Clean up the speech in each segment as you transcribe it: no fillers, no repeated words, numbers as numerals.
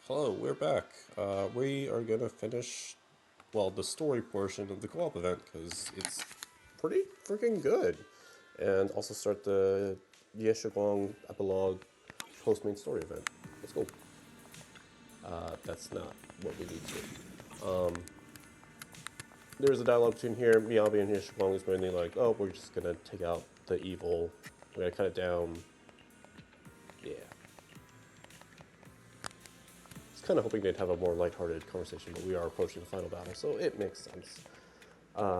Hello, we're back. We are gonna finish, well, the story portion of the co-op event because it's pretty freaking good, and also start the Yeshugong epilogue post-main story event. Let's go. That's not what we need to. There's a dialogue between here. Miyabi and Yeshugong is mainly like, oh, we're just gonna take out the evil. We're gonna cut it down. Yeah. Kind of hoping they'd have a more lighthearted conversation, but we are approaching the final battle, so it makes sense.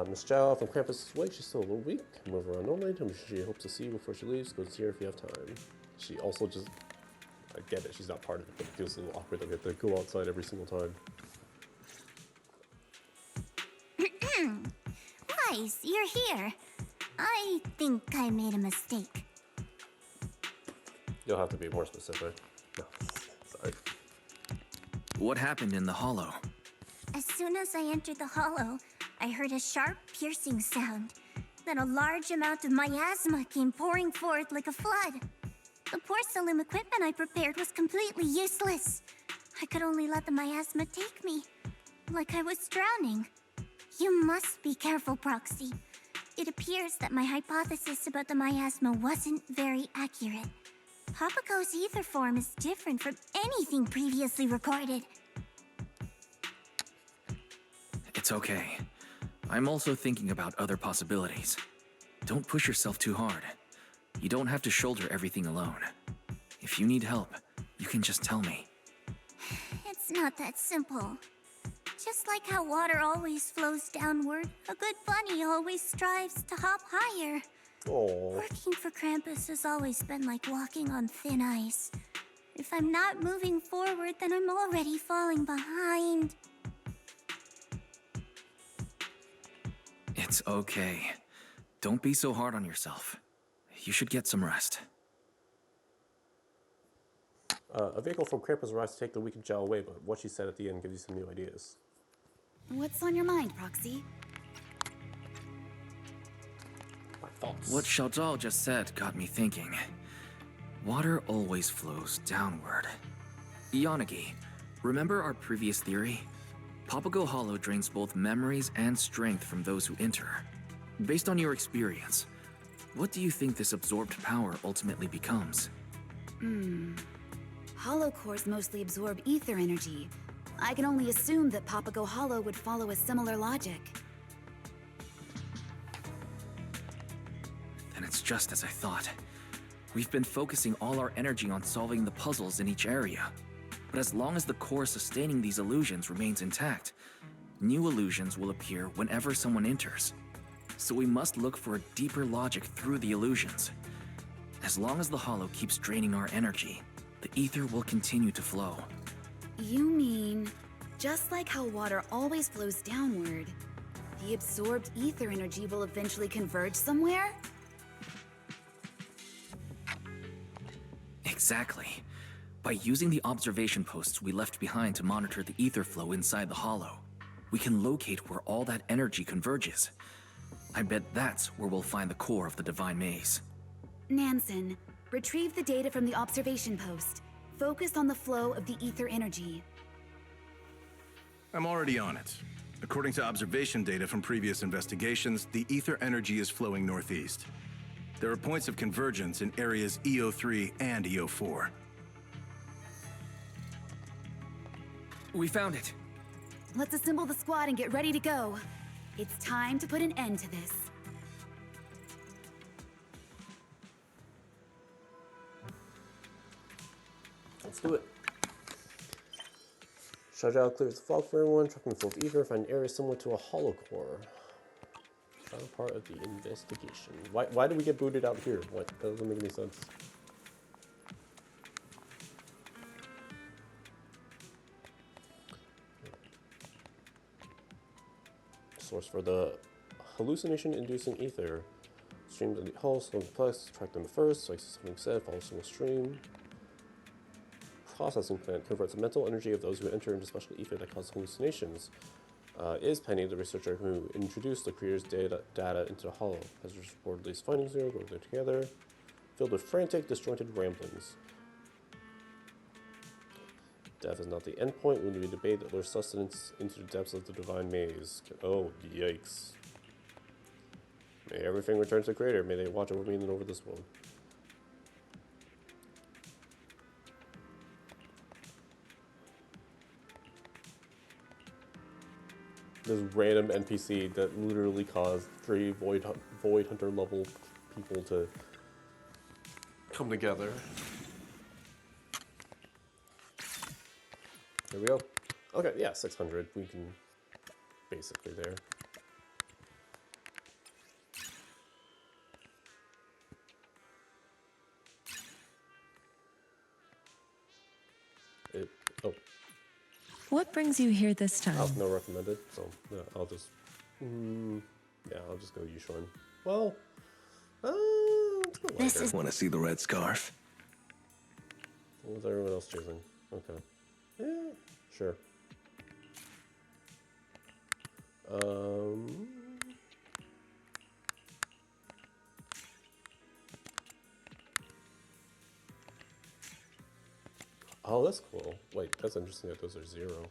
Miss Zhao from Krampus is awake. She's still a little weak. Move around normally. Tell me she hopes to see you before she leaves. Go see her if you have time. She also just, I get it, she's not part of it, but it feels a little awkward that we have to go outside every single time. Wise, you're here. I think I made a mistake. You'll have to be more specific. No, sorry. What happened in the hollow? As soon as I entered the hollow, I heard a sharp, piercing sound. Then a large amount of miasma came pouring forth like a flood. The porcelain equipment I prepared was completely useless. I could only let the miasma take me, like I was drowning. You must be careful, Proxy. It appears that my hypothesis about the miasma wasn't very accurate. Papago's ether form is different from anything previously recorded. It's okay. I'm also thinking about other possibilities. Don't push yourself too hard. You don't have to shoulder everything alone. If you need help, you can just tell me. It's not that simple. Just like how water always flows downward, a good bunny always strives to hop higher. Aww. Working for Krampus has always been like walking on thin ice. If I'm not moving forward, then I'm already falling behind. It's okay. Don't be so hard on yourself. You should get some rest. A vehicle from Krampus arrives to take the weakened Zhao away, but what she said at the end gives you some new ideas. What's on your mind, Proxy? My thoughts. What Xiao Zhao just said got me thinking. Water always flows downward. Yanagi, remember our previous theory? Papago Hollow drains both memories and strength from those who enter. Based on your experience, what do you think this absorbed power ultimately becomes? Hollow cores mostly absorb ether energy. I can only assume that Papago Hollow would follow a similar logic. Then it's just as I thought. We've been focusing all our energy on solving the puzzles in each area. But as long as the core sustaining these illusions remains intact, new illusions will appear whenever someone enters. So we must look for a deeper logic through the illusions. As long as the hollow keeps draining our energy, the ether will continue to flow. You mean, just like how water always flows downward, the absorbed ether energy will eventually converge somewhere? Exactly. By using the observation posts we left behind to monitor the ether flow inside the hollow, we can locate where all that energy converges. I bet that's where we'll find the core of the Divine Maze. Nansen, retrieve the data from the observation post. Focus on the flow of the ether energy. I'm already on it. According to observation data from previous investigations, the ether energy is flowing northeast. There are points of convergence in areas EO3 and EO4. We found it. Let's assemble the squad and get ready to go. It's time to put an end to this. Let's do it. Xiao clears the fog for everyone, trucking full of ether, find areas similar to a hollow core. Final part of the investigation. Why did we get booted out here? What? That doesn't make any sense. Source for the hallucination-inducing ether. Streams of the hull, so complex, track them first, like something said, follow single stream. Processing plant converts the mental energy of those who enter into special ether that cause hallucinations. Is Penny the researcher who introduced the creator's data into the hollow? Has reported these findings here, go there together. Filled with frantic, disjointed ramblings. Death is not the end point. When we debate that lure sustenance into the depths of the divine maze. Oh, yikes. May everything return to the Creator. May they watch over me and over this world. This random NPC that literally caused 3 Void Hunter level people to come together. There we go. Okay, yeah, 600. We can basically there. Oh. What brings you here this time? Oh, no recommended, so yeah, I'll just I'll just go Yushuan. Well, let's go This lighter. is- Want to see the red scarf? What was everyone else choosing? Okay. Yeah, sure. Oh, that's cool. Wait, that's interesting that those are 0.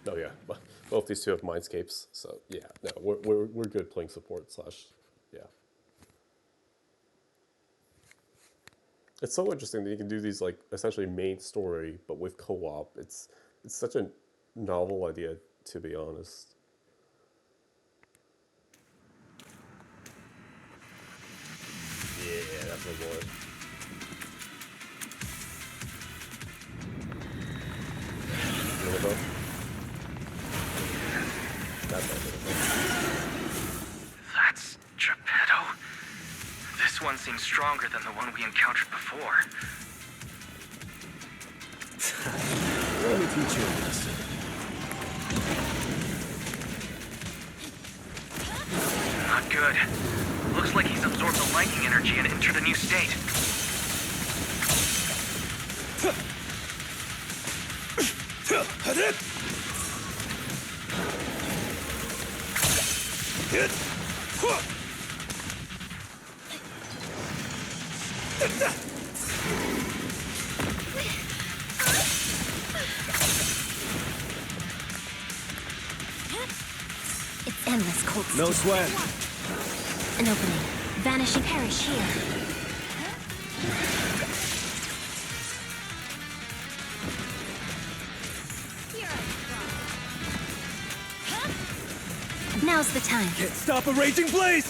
Oh yeah, both these two have mindscapes, so yeah, no, we're good playing support slash, yeah. It's so interesting that you can do these like essentially main story, but with co-op. It's such a novel idea, to be honest. Yeah, that's my boy. You wanna go? That's Geppetto. This one seems stronger than the one we encountered before. Let me teach you a lesson. Not good. Looks like he's absorbed the lightning energy and entered a new state. It's endless cold. No steel. sweat. An opening. Vanishing perish here. Now's the time. Can't stop a raging blaze!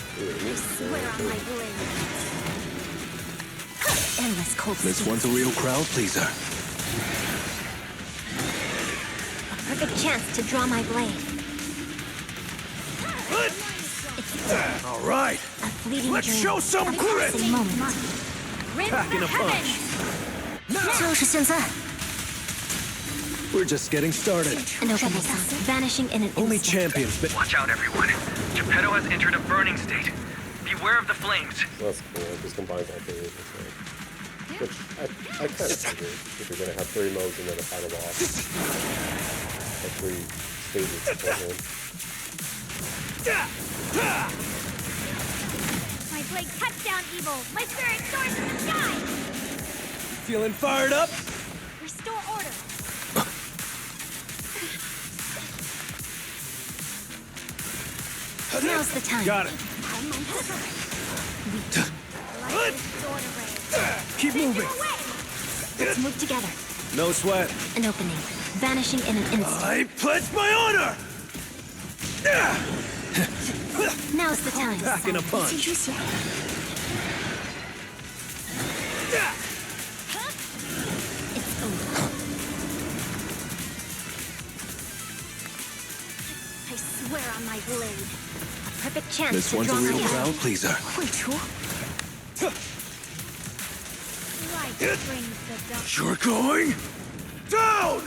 Swear on my blade. Endless cold This steel. one's a real crowd pleaser. A perfect chance to draw my blade. All right, A fleeting let's dream. show some A grit! passing moment. Packing a punch. 就是现在 We're just getting started. An opening. Vanishing in an Only instant. champions, but Watch out, everyone. Geppetto has entered a burning state. Beware of the flames. That's cool. It just combines all 3 of them. Which I kind of figured if you're gonna have 3 modes and then a final boss, like 3 stages beforehand. My blade cuts down evil. My spirit soars in the sky. feeling fired up? Restore order. Now's the time. Got it. Keep moving. Let's move together. No sweat. An opening. Vanishing in an instant. I pledge my honor! Now's the time. Packing a punch. It's over. I swear on my blade. A perfect chance This to one's a draw real my crowd pleaser. Light brings the dark. You're going down!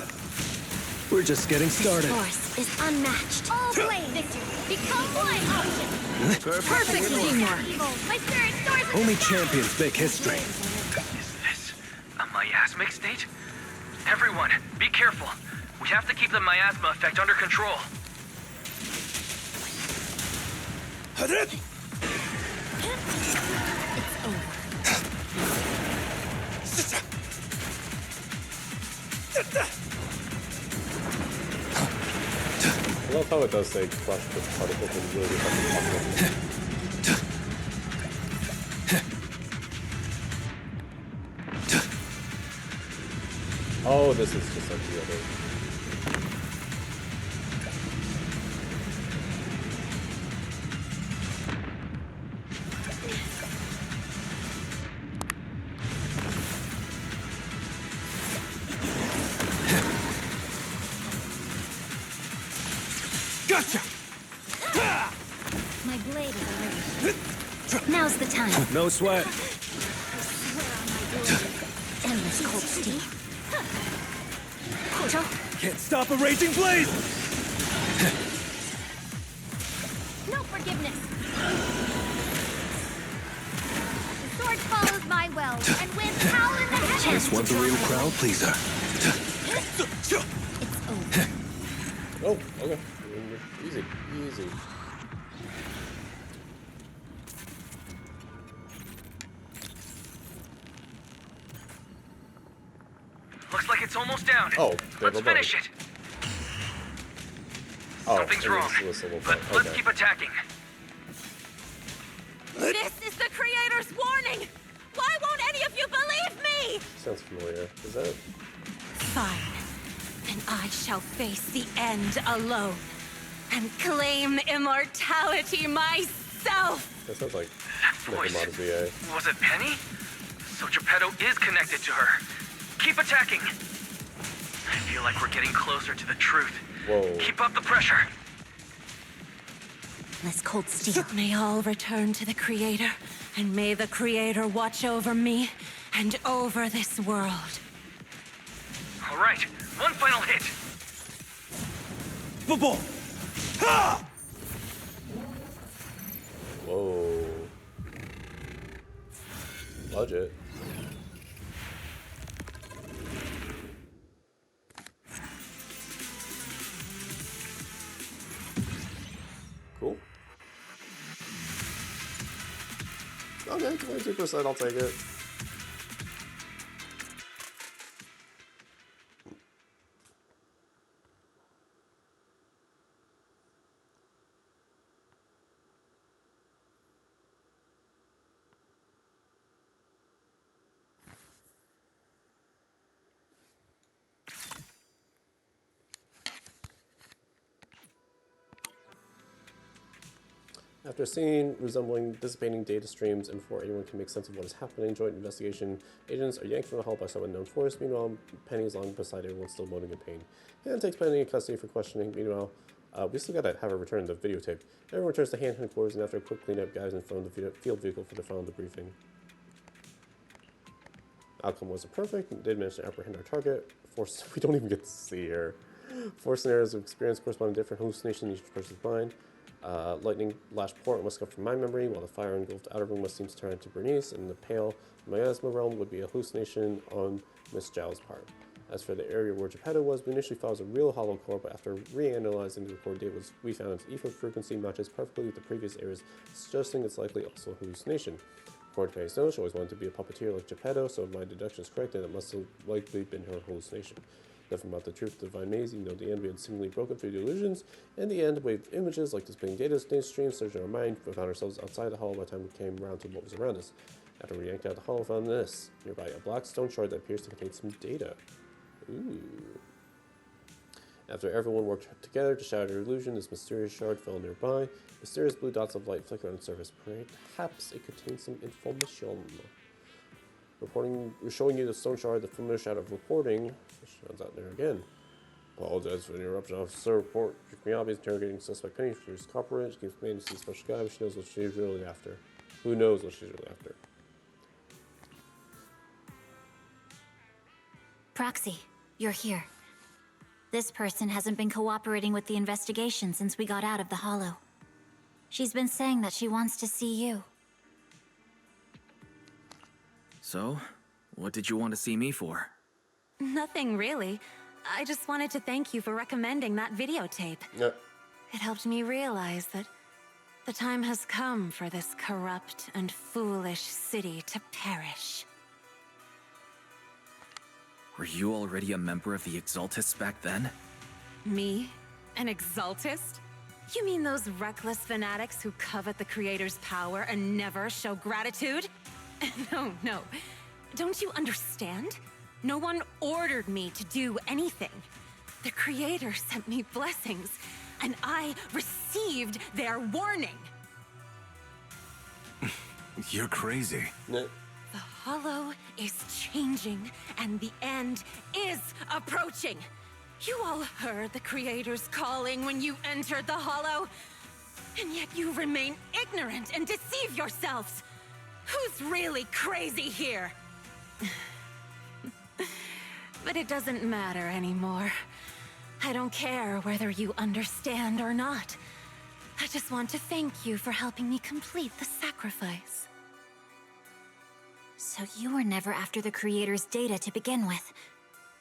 We're just getting started. Force is unmatched. All blade, victory. Become one. Perfect teamwork. My spirit soars. Only champions make history. Is this a miasmic state? Everyone, be careful. We have to keep the miasma effect under control. I love how it does say crush with particles and really fucking Oh, this is just like the other. Gotcha! My blade is erased. Now's the time. No sweat. Endless cold steel. Koto, Can't stop a raging blaze! no forgiveness. The sword follows my will and wins howl in the heavens. This one's a real crowd pleaser. It's over. Oh, okay. Easy, easy. Looks like it's almost down. Oh, they have Let's a bow. finish it. Oh, Something's it wrong. is this little But bow. let's Okay. keep attacking. This is the Creator's warning! Why won't any of you believe me? Sounds familiar. Is that? Fine. Then I shall face the end alone and claim immortality myself. That sounds like That voice. Nekomaru's VA. Was it Penny? So Geppetto is connected to her. Keep attacking. I feel like we're getting closer to the truth. Whoa. Keep up the pressure. Endless cold steel. May all return to the Creator, and may the Creator watch over me and over this world. All right, one final hit. Football! Ha! Whoa. Budget. Cool. Okay, 22%, I'll take it. After a scene resembling dissipating data streams and before anyone can make sense of what is happening, joint investigation agents are yanked from the hall by some unknown force. Meanwhile, Penny is lying beside everyone, still moaning in pain. Han takes Penny in custody for questioning. Meanwhile, we still gotta have her return the videotape. Everyone returns to Han headquarters, and after a quick cleanup, guys inform the field vehicle for the final debriefing. Outcome wasn't perfect, and did manage to apprehend our target. We don't even get to see her. 4 scenarios of experience corresponding to different hallucinations in each person's mind. Lightning lashed port must come from my memory, while the fire engulfed outer room must seem to turn to Bernice, and the pale miasma realm would be a hallucination on Miss Zhao's part. As for the area where Geppetto was, we initially thought it was a real hollow core, but after reanalyzing the record data, we found its ether frequency matches perfectly with the previous areas, suggesting it's likely also a hallucination. According to Penny's notes, she always wanted to be a puppeteer like Geppetto, so if my deduction is correct, then it must have likely been her hallucination. Nothing about the truth of the Divine Maze, even though at the end we had seemingly broken through the illusions. In the end, wave images like displaying data streams surged in our mind. We found ourselves outside the hall by the time we came around to what was around us. After we yanked out the hall, we found this. Nearby, a black stone shard that appears to contain some data. Ooh. After everyone worked together to shatter the illusion, this mysterious shard fell nearby. Mysterious blue dots of light flicker on its surface. Perhaps it contains some information. Showing you the stone shard, the familiar shadow of reporting. Sounds out there again. Apologize for the interruption. Officer report Miyabi is interrogating suspect Penny for his cooperation. She keeps managing to see a special guy, but she knows what she's really after. Who knows what she's really after? Proxy, you're here. This person hasn't been cooperating with the investigation since we got out of the Hollow. She's been saying that she wants to see you. So, what did you want to see me for? Nothing really. I just wanted to thank you for recommending that videotape. Yeah. It helped me realize that the time has come for this corrupt and foolish city to perish. Were you already a member of the Exaltists back then? Me? An Exaltist? You mean those reckless fanatics who covet the Creator's power and never show gratitude? No. Don't you understand? No one ordered me to do anything. The Creator sent me blessings, and I received their warning. You're crazy. Yeah. The Hollow is changing, and the end is approaching. You all heard the Creator's calling when you entered the Hollow, and yet you remain ignorant and deceive yourselves. Who's really crazy here? But it doesn't matter anymore. I don't care whether you understand or not. I just want to thank you for helping me complete the sacrifice. So you were never after the Creator's data to begin with.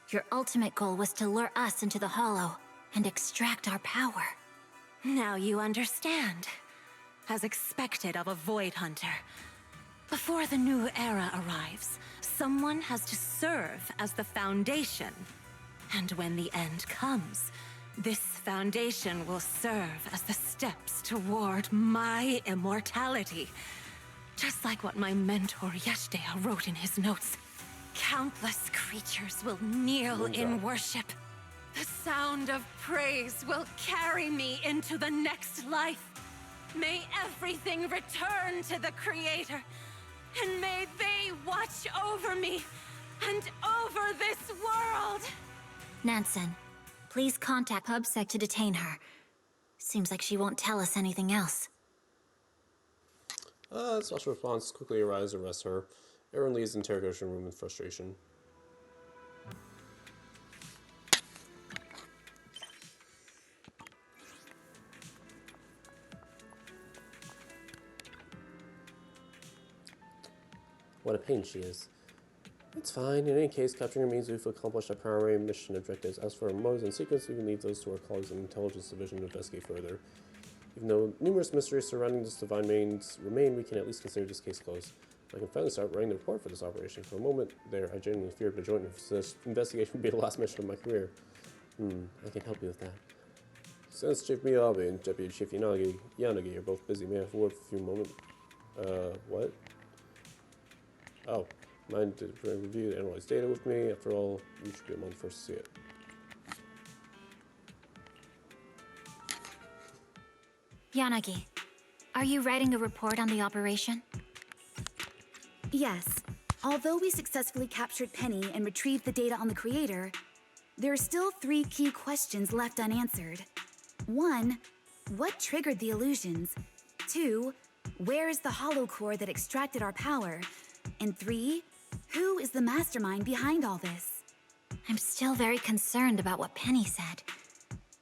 Your ultimate goal was to lure us into the Hollow and extract our power. Now you understand. As expected of a Void Hunter. Before the new era arrives, someone has to serve as the foundation. And when the end comes, this foundation will serve as the steps toward my immortality. Just like what my mentor Yeshdea wrote in his notes. Countless creatures will kneel in worship. The sound of praise will carry me into the next life. May everything return to the Creator, and may they watch over me and over this world! Nansen, please contact PubSec to detain her. Seems like she won't tell us anything else. Special response quickly arrives and arrests her. Aaron leaves the interrogation room in frustration. What a pain she is. It's fine. In any case, capturing her means we've accomplished our primary mission objectives. As for our motives and sequence, we can leave those to our colleagues in the Intelligence Division to investigate further. Even though numerous mysteries surrounding this divine mains remain, we can at least consider this case closed. I can finally start writing the report for this operation. For a moment there, I genuinely feared the joint investigation would be the last mission of my career. I can help you with that. Since Chief Miyabe and Deputy Chief Yanagi are both busy, may I have a word for a few moments? What? Oh, mind to review the analyzed data with me. After all, you should be among the first to see it. Yanagi, are you writing a report on the operation? Yes. Although we successfully captured Penny and retrieved the data on the Creator, there are still 3 key questions left unanswered. 1. What triggered the illusions? 2. Where is the hollow core that extracted our power? And 3. Who is the mastermind behind all this? I'm still very concerned about what Penny said.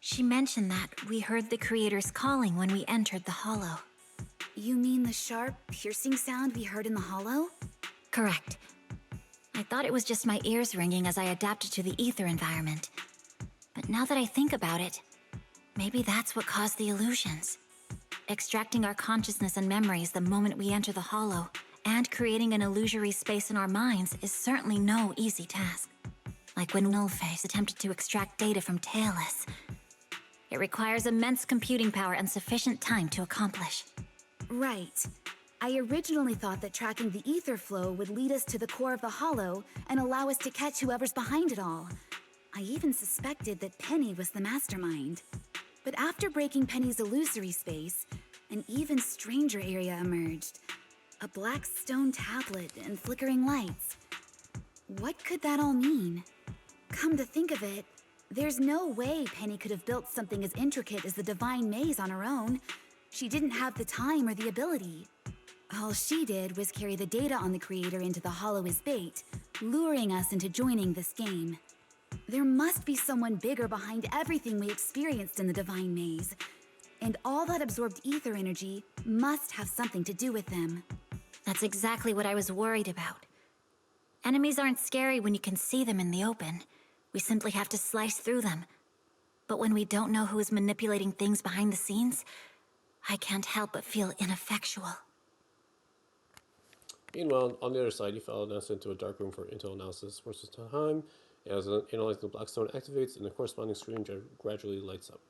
She mentioned that we heard the Creator's calling when we entered the Hollow. You mean the sharp, piercing sound we heard in the Hollow? Correct. I thought it was just my ears ringing as I adapted to the ether environment. But now that I think about it, maybe that's what caused the illusions. Extracting our consciousness and memories the moment we enter the Hollow, and creating an illusory space in our minds is certainly no easy task. Like when Nullface attempted to extract data from Tailless. It requires immense computing power and sufficient time to accomplish. Right. I originally thought that tracking the ether flow would lead us to the core of the Hollow and allow us to catch whoever's behind it all. I even suspected that Penny was the mastermind. But after breaking Penny's illusory space, an even stranger area emerged. A black stone tablet and flickering lights. What could that all mean? Come to think of it, there's no way Penny could have built something as intricate as the Divine Maze on her own. She didn't have the time or the ability. All she did was carry the data on the Creator into the Hollow as bait, luring us into joining this game. There must be someone bigger behind everything we experienced in the Divine Maze. And all that absorbed ether energy must have something to do with them. That's exactly what I was worried about. Enemies aren't scary when you can see them in the open. We simply have to slice through them. But when we don't know who is manipulating things behind the scenes, I can't help but feel ineffectual. Meanwhile, on the other side, you follow Nessa into a dark room for intel analysis. Versus time, as analyzing the black stone activates, and the corresponding screen gradually lights up.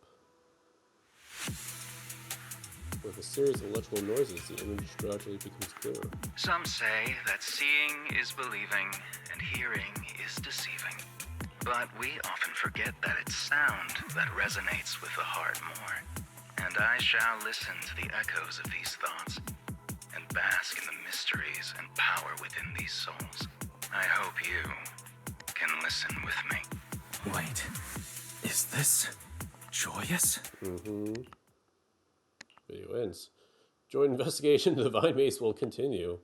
With a series of electrical noises, the image gradually becomes clearer. Some say that seeing is believing and hearing is deceiving. But we often forget that it's sound that resonates with the heart more. And I shall listen to the echoes of these thoughts and bask in the mysteries and power within these souls. I hope you can listen with me. Wait, is this joyous? Video ends. Joint investigation of the Divine Maze will continue.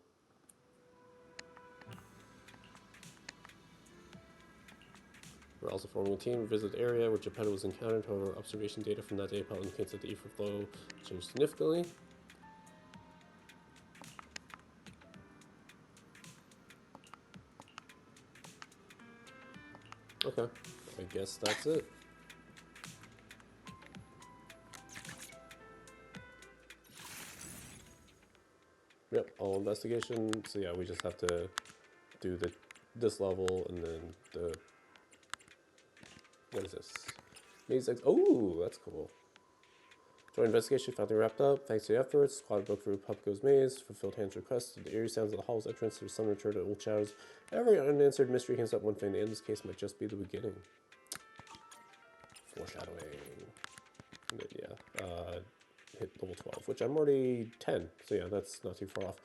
We're also forming a team to visit the area where Geppetto was encountered. However, observation data from that day indicates that the ether flow changed significantly. Okay, I guess that's it. Yep, all investigation. So yeah, we just have to do this level and then the what is this? Maze oh, that's cool. Joint investigation finally wrapped up. Thanks to the efforts, squad broke through Puppet's maze, fulfilled Han's request. The eerie sounds of the hall's entrance to some return to old shadows. Every unanswered mystery hints at one thing. The end of this case might just be the beginning. Foreshadowing. And then, yeah, hit level 12, which I'm already 10. So yeah, that's not too far off.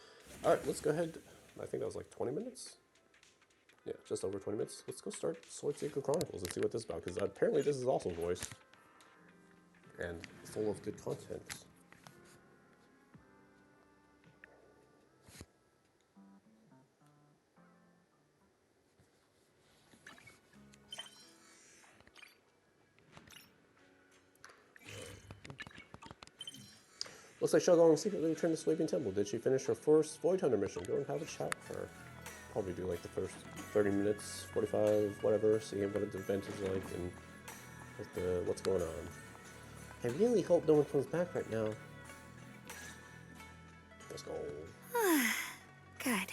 All right, let's go ahead. I think that was like 20 minutes. Yeah, just over 20 minutes. Let's go start Sword Seeker Chronicles and see what this is about, because apparently this is also voice and full of good content. Looks like Shogun secretly returned to Sleeping Temple. Did she finish her first Void Hunter mission? Go and have a chat with her. Probably do like the first 30 minutes, 45, whatever, see what the event is like and what's going on. I really hope no one comes back right now. Let's go. Good.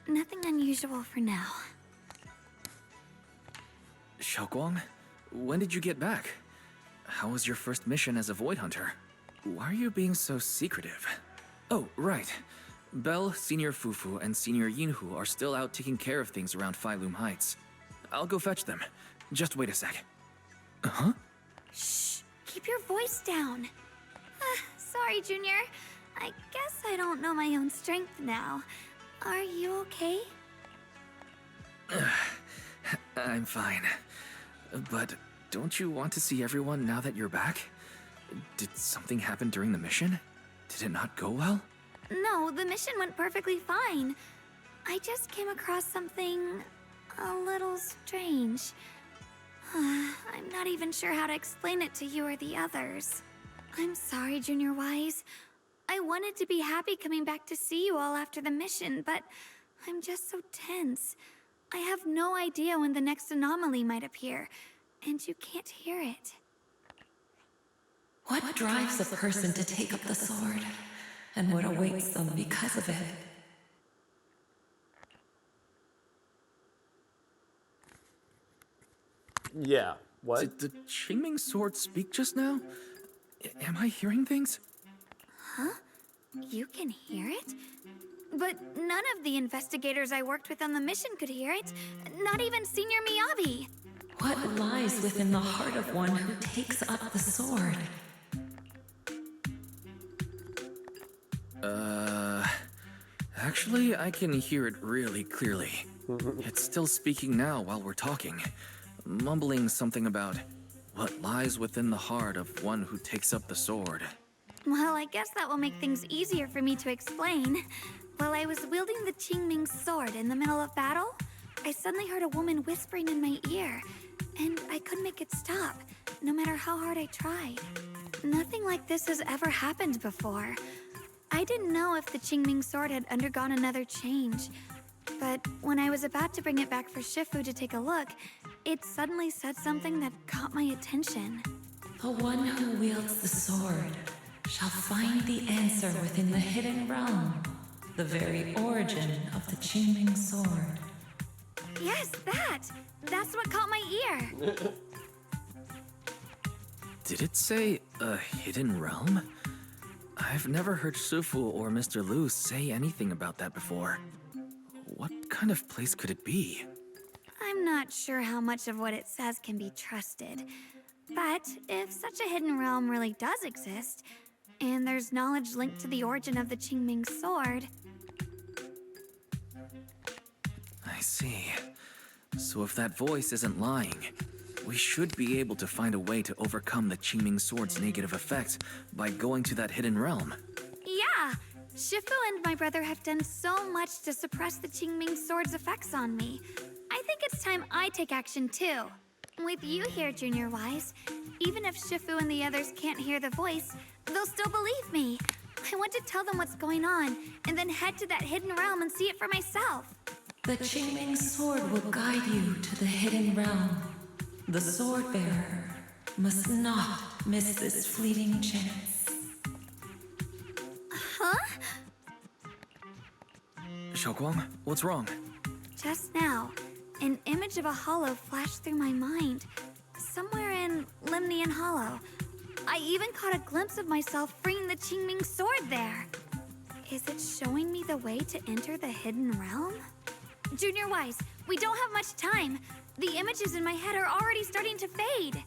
Nothing unusual for now. Xiaoguang, when did you get back? How was your first mission as a Void Hunter? Why are you being so secretive? Oh, right. Belle, Senior Fufu, and Senior Yinhu are still out taking care of things around Phylum Heights. I'll go fetch them. Just wait a sec. Huh? Shh. Keep your voice down. Sorry, Junior. I guess I don't know my own strength now. Are you okay? I'm fine. But don't you want to see everyone now that you're back? Did something happen during the mission? Did it not go well? No, the mission went perfectly fine. I just came across something a little strange. I'm not even sure how to explain it to you or the others. I'm sorry, Junior Wise. I wanted to be happy coming back to see you all after the mission, but I'm just so tense. I have no idea when the next anomaly might appear, and you can't hear it. What drives a person to take up the sword? And what awaits them because of it? Yeah, what? Did the Qingming sword speak just now? Am I hearing things? Huh? You can hear it? But none of the investigators I worked with on the mission could hear it. Not even Senior Miyabi. What lies within the heart of one who takes up the sword? Actually, I can hear it really clearly. It's still speaking now while we're talking, mumbling something about what lies within the heart of one who takes up the sword. Well, I guess that will make things easier for me to explain. While I was wielding the Qingming sword in the middle of battle, I suddenly heard a woman whispering in my ear. and I couldn't make it stop, no matter how hard I tried. Nothing like this has ever happened before. I didn't know if the Qingming sword had undergone another change, but when I was about to bring it back for Shifu to take a look, it suddenly said something that caught my attention. The one who wields the sword shall find the answer within the hidden realm, the very origin of the Qingming sword. Yes, that! That's what caught my ear! Did it say a hidden realm? I've never heard Shifu or Mr. Lu say anything about that before. What kind of place could it be? I'm not sure how much of what it says can be trusted. But if such a hidden realm really does exist, and there's knowledge linked to the origin of the Qingming sword... I see. So if that voice isn't lying, we should be able to find a way to overcome the Qingming sword's negative effects by going to that hidden realm. Yeah! Shifu and my brother have done so much to suppress the Qingming sword's effects on me. I think it's time I take action too. With you here, Junior Wise, even if Shifu and the others can't hear the voice, they'll still believe me. I want to tell them what's going on, and then head to that hidden realm and see it for myself. The Qingming sword will guide you to the hidden realm. The sword bearer must not miss this fleeting chance. Huh? Xiaoguang, what's wrong? Just now, an image of a hollow flashed through my mind. Somewhere in Limnian Hollow. I even caught a glimpse of myself freeing the Qingming sword there. Is it showing me the way to enter the hidden realm? Junior Wise, we don't have much time. The images in my head are already starting to fade.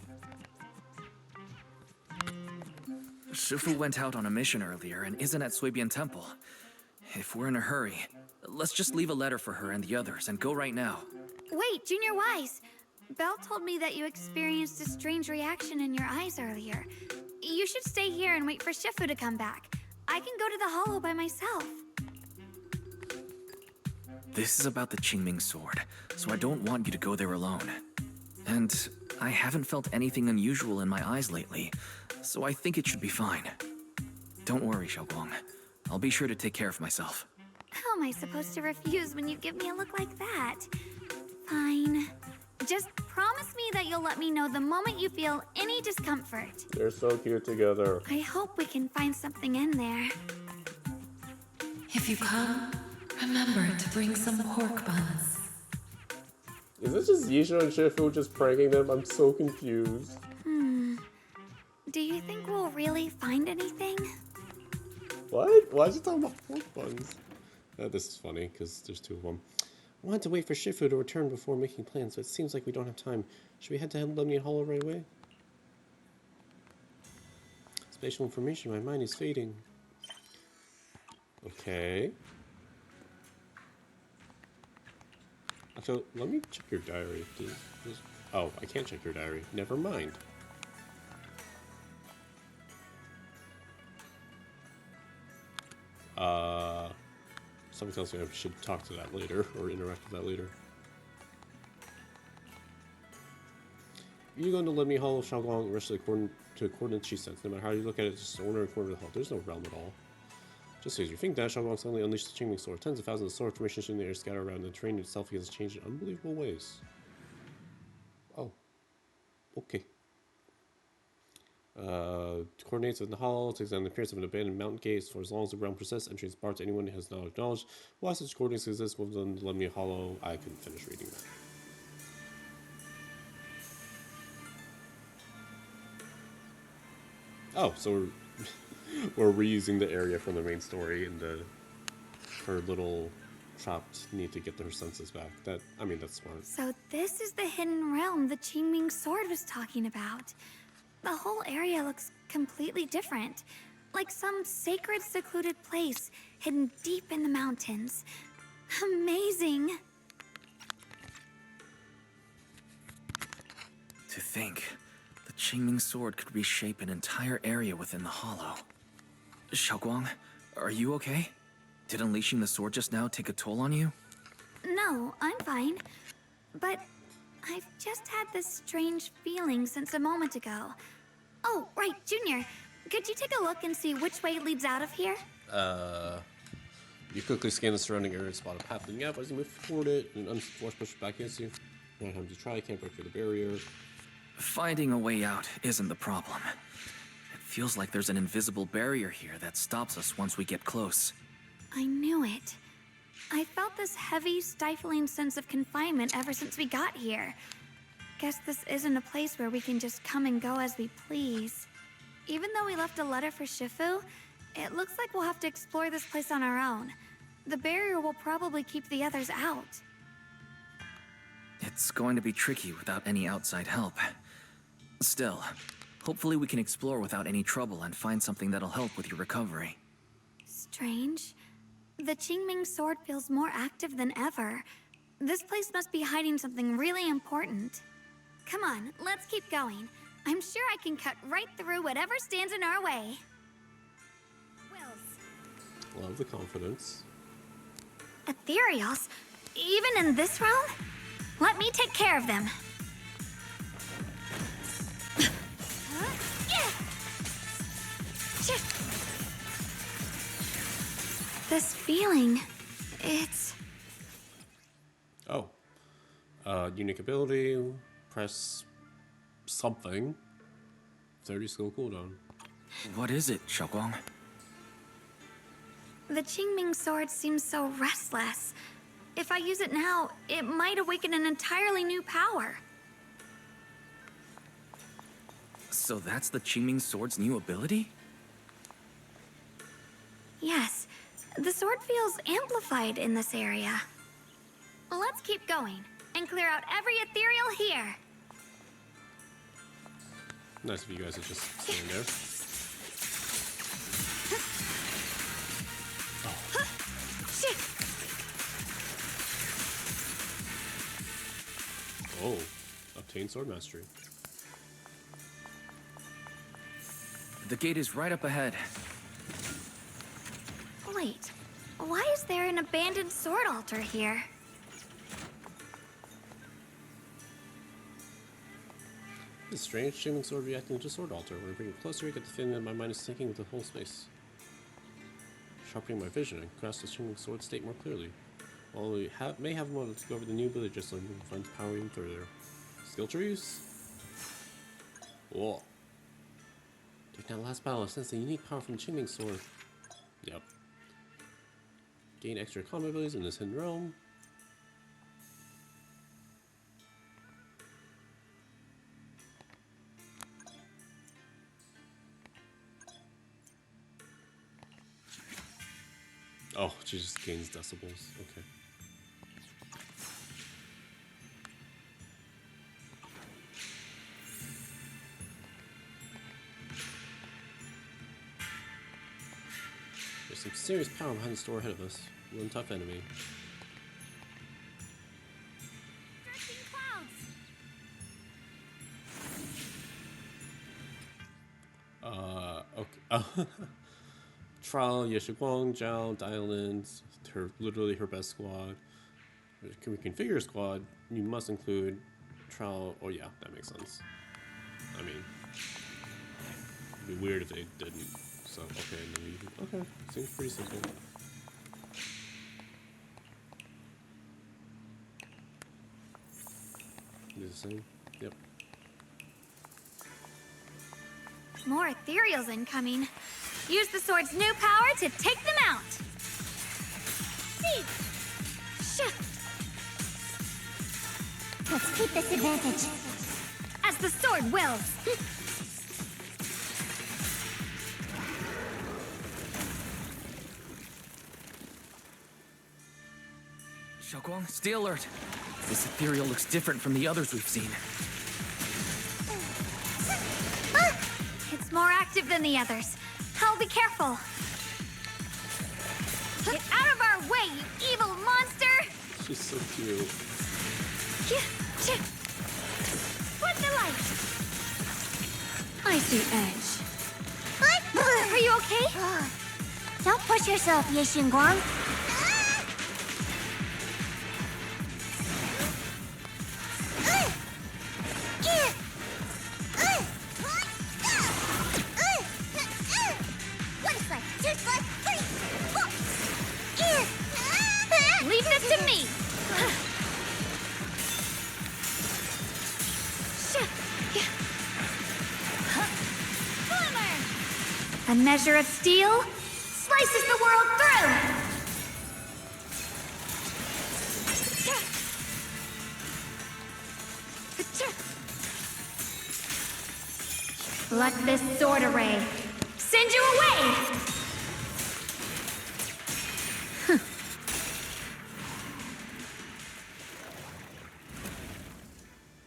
Shifu went out on a mission earlier and isn't at Suibian Temple. If we're in a hurry, let's just leave a letter for her and the others and go right now. Wait, Junior Wise. Belle told me that you experienced a strange reaction in your eyes earlier. You should stay here and wait for Shifu to come back. I can go to the hollow by myself. This is about the Qingming sword, so I don't want you to go there alone. And I haven't felt anything unusual in my eyes lately, so I think it should be fine. Don't worry, Xiaoguang. I'll be sure to take care of myself. How am I supposed to refuse when you give me a look like that? Fine. Just promise me that you'll let me know the moment you feel any discomfort. They're so cute together. I hope we can find something in there. If you come, remember to bring some pork buns. Is this just Yisha and Shifu just pranking them? I'm so confused. Do you think we'll really find anything? What? Why is he talking about pork buns? This is funny, because there's two of them. I wanted to wait for Shifu to return before making plans, but it seems like we don't have time. Should we head to Lemnian Hollow right away? Spatial information, my mind is fading. Okay. So, let me check your diary. Oh, I can't check your diary. Never mind. Something tells me I should talk to that later, or interact with that later. You go into Lemmy Hollow, Xiaoguang, rest of the coordinates she sends. No matter how you look at it, it's just an ordinary corner of the hall. There's no realm at all. Just as you think that, Xiaoguang suddenly unleashed the Qingming sword. Tens of thousands of sword formations in the air scatter around, and the terrain itself begins to change in unbelievable ways. Oh. Okay. Coordinates in the hall, takes down the appearance of an abandoned mountain gate. For as long as the realm persists, entry is barred to anyone who has not acknowledged. While such coordinates exist within the Lemmy Hollow, I couldn't finish reading that. Oh, so we're reusing the area from the main story, and her little trapped need to get her senses back. That's smart. So this is the hidden realm the Qingming sword was talking about. The whole area looks completely different. Like some sacred, secluded place hidden deep in the mountains. Amazing! To think, the Qingming sword could reshape an entire area within the hollow. Xiaoguang, are you okay? Did unleashing the sword just now take a toll on you? No, I'm fine. But I've just had this strange feeling since a moment ago. Oh, right, Junior. Could you take a look and see which way leads out of here? You quickly scan the surrounding area to spot a path leading out as you move toward it, and force pushes back against you. No time to try, can't break through the barrier. Finding a way out isn't the problem. It feels like there's an invisible barrier here that stops us once we get close. I knew it. I felt this heavy, stifling sense of confinement ever since we got here. Guess this isn't a place where we can just come and go as we please. Even though we left a letter for Shifu, it looks like we'll have to explore this place on our own. The barrier will probably keep the others out. It's going to be tricky without any outside help. Still, hopefully we can explore without any trouble and find something that'll help with your recovery. Strange. The Qingming sword feels more active than ever. This place must be hiding something really important. Come on, let's keep going. I'm sure I can cut right through whatever stands in our way. Wills. Love the confidence. Ethereals? Even in this realm? Let me take care of them. This feeling, it's... Oh. Unique ability, press something. 30 skill cooldown. What is it, Xiaoguang? The Qingming sword seems so restless. If I use it now, it might awaken an entirely new power. So that's the Qingming sword's new ability? Yes, the sword feels amplified in this area. Let's keep going and clear out every ethereal here. Nice of you guys to just stand there. Oh, obtain sword mastery. The gate is right up ahead. Wait, why is there an abandoned sword altar here? This strange Qingming sword reacting to sword altar. When I bring it closer, I get the feeling that my mind is syncing with the whole space. Sharpening my vision, I grasp the Qingming sword state more clearly. While we may have a moment to go over the new ability just so we can find power even further. Skill trees? Whoa. During that last battle, I sensed the unique power from Qingming sword. Yep. Gain extra combat abilities in this hidden realm. Oh, she just gains decibels. Okay. There's some serious power behind the store ahead of us. One tough enemy. Drifting clouds. Okay. Trial, Yeshiguang, Zhao, Dialin's, literally her best squad. Can we configure a squad? You must include Trial. Oh yeah, that makes sense. I mean, it'd be weird if they didn't. So okay, okay, seems pretty simple. Do the same. Yep. More ethereals incoming. Use the sword's new power to take them out. See. Let's keep this advantage. As the sword wills. Xiaoguang, stay alert. This ethereal looks different from the others we've seen. It's more active than the others. I'll be careful. Get out of our way, you evil monster! She's so cute. What's the light? I see edge. What? Are you okay? Don't push yourself, Ye Xingguang. A measure of steel slices the world through! Let this sword array send you away!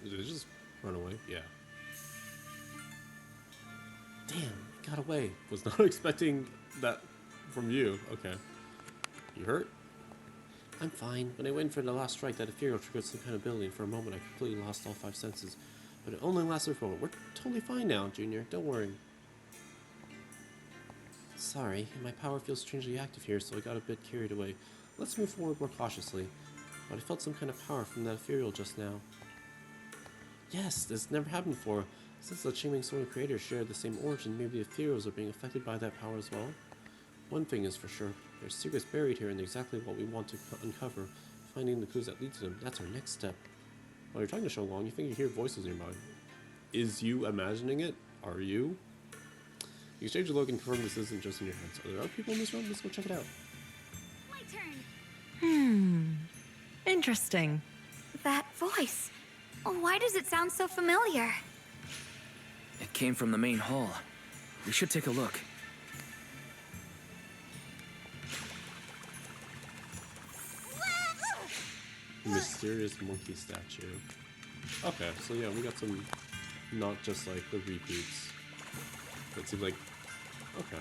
Did it just run away? Yeah. Damn, it got away. Was not expecting that from you. Okay. You hurt? I'm fine. When I went for the last strike, that ethereal triggered some kind of ability, and for a moment I completely lost all 5 senses. But it only lasted for a moment. We're totally fine now, Junior. Don't worry. Sorry, my power feels strangely active here, so I got a bit carried away. Let's move forward more cautiously. But I felt some kind of power from that ethereal just now. Yes, this never happened before. Since the Qingming Sword creators shared the same origin, maybe the ethereals are being affected by that power as well. One thing is for sure, there's secrets buried here and exactly what we want to uncover. Finding the clues that lead to them, that's our next step. While you're talking to Shou-Long, you think you hear voices in your mind. Is you imagining it? Are you? You exchange a look and confirm this isn't just in your heads. Are there other people in this room? Let's go check it out. My turn. Interesting. That voice. Why does it sound so familiar? It came from the main hall. We should take a look. Mysterious monkey statue. Okay, so yeah, we got some, not just like the repeats. It seems like, okay.